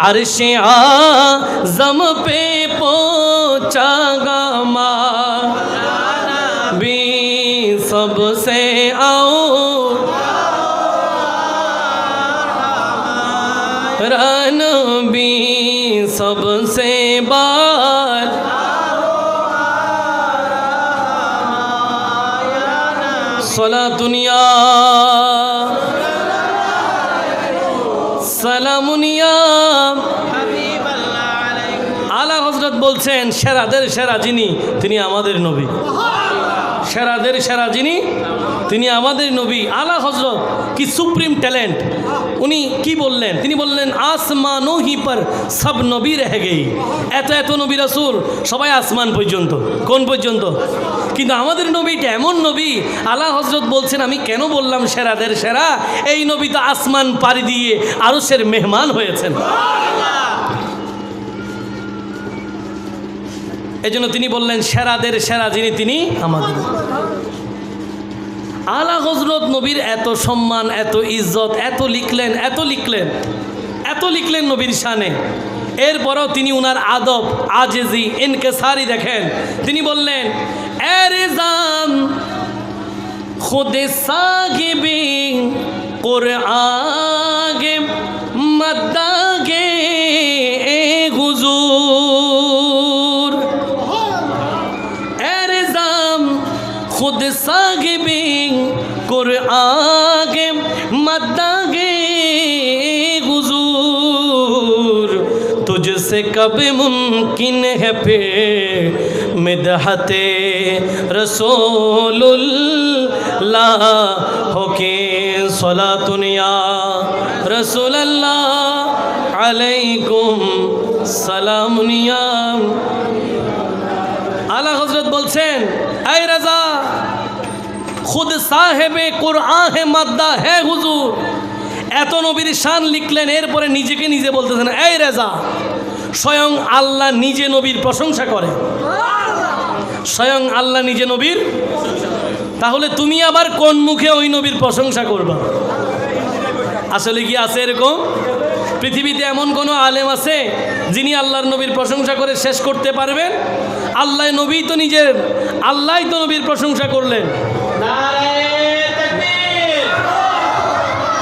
अर्श आज़म पे पहुँचा गमा भी सबसे आओ नबी सबसे बार सलातुनिया সালামুনিয়া। আলা হযরত বলছেন সেরাদের সেরা যিনি তিনি আমাদের নবী। সেরাদের সেরা যিনি তিনি আমাদের নবী। আলা হযরত কি সুপ্রিম ট্যালেন্ট। উনি কি বললেন? তিনি বললেন আসমানো হি পর সব নবী রহ গই। এত এত নবী রাসূল সবাই আসমান পর্যন্ত। কোন পর্যন্ত? কিন্তু আমাদের নবীটা এমন নবী, আলা হযরত বলছেন আমি কেন বললাম সেরাদের সেরা? এই নবী তো আসমান পাড়ি দিয়ে আরশের মেহমান হয়েছেন। এজন্য তিনি বললেন সেরাদের সেরা যিনি তিনি আমাদের। আলা হযরত নবীর এত সম্মান, এত ইজ্জত, এত লিখলেন, এত লিখলেন, এত লিখলেন নবীর শানে। এরপরও তিনি উনার আদব, আজেজি, ইনকেসারি দেখেন। তিনি বললেন এ রিজাম খুদে সাগিবি কুরআগে মদ্দাগে এ হুজুর, এ রিজাম खुद सागिबी कुरआगे मद्दागे हुजूर, तुझसे कब मुमकिन है फिर मिदहते रसूलुल्लाह होके सलातुनिया रसूलल्लाह अलैकुम सलामुनिया। आला हजरत বলছেন ऐ रज़ा खुद साहेबे कुरआन है मद्दा है हुजूर। এত নবীর শান লিখলেন, এরপরে নিজেকে নিজে বলতেছেন এই রেজা। স্বয়ং আল্লাহ নিজে নবীর প্রশংসা করে। স্বয়ং আল্লাহ নিজে নবীর। তাহলে তুমি আবার কোন মুখে ওই নবীর প্রশংসা করবা? আসলে কি আছে এরকম? পৃথিবীতে এমন কোনো আলেম আছে যিনি আল্লাহর নবীর প্রশংসা করে শেষ করতে পারবেন? আল্লাহ নবী তো নিজের, আল্লাহই তো নবীর প্রশংসা করলেন।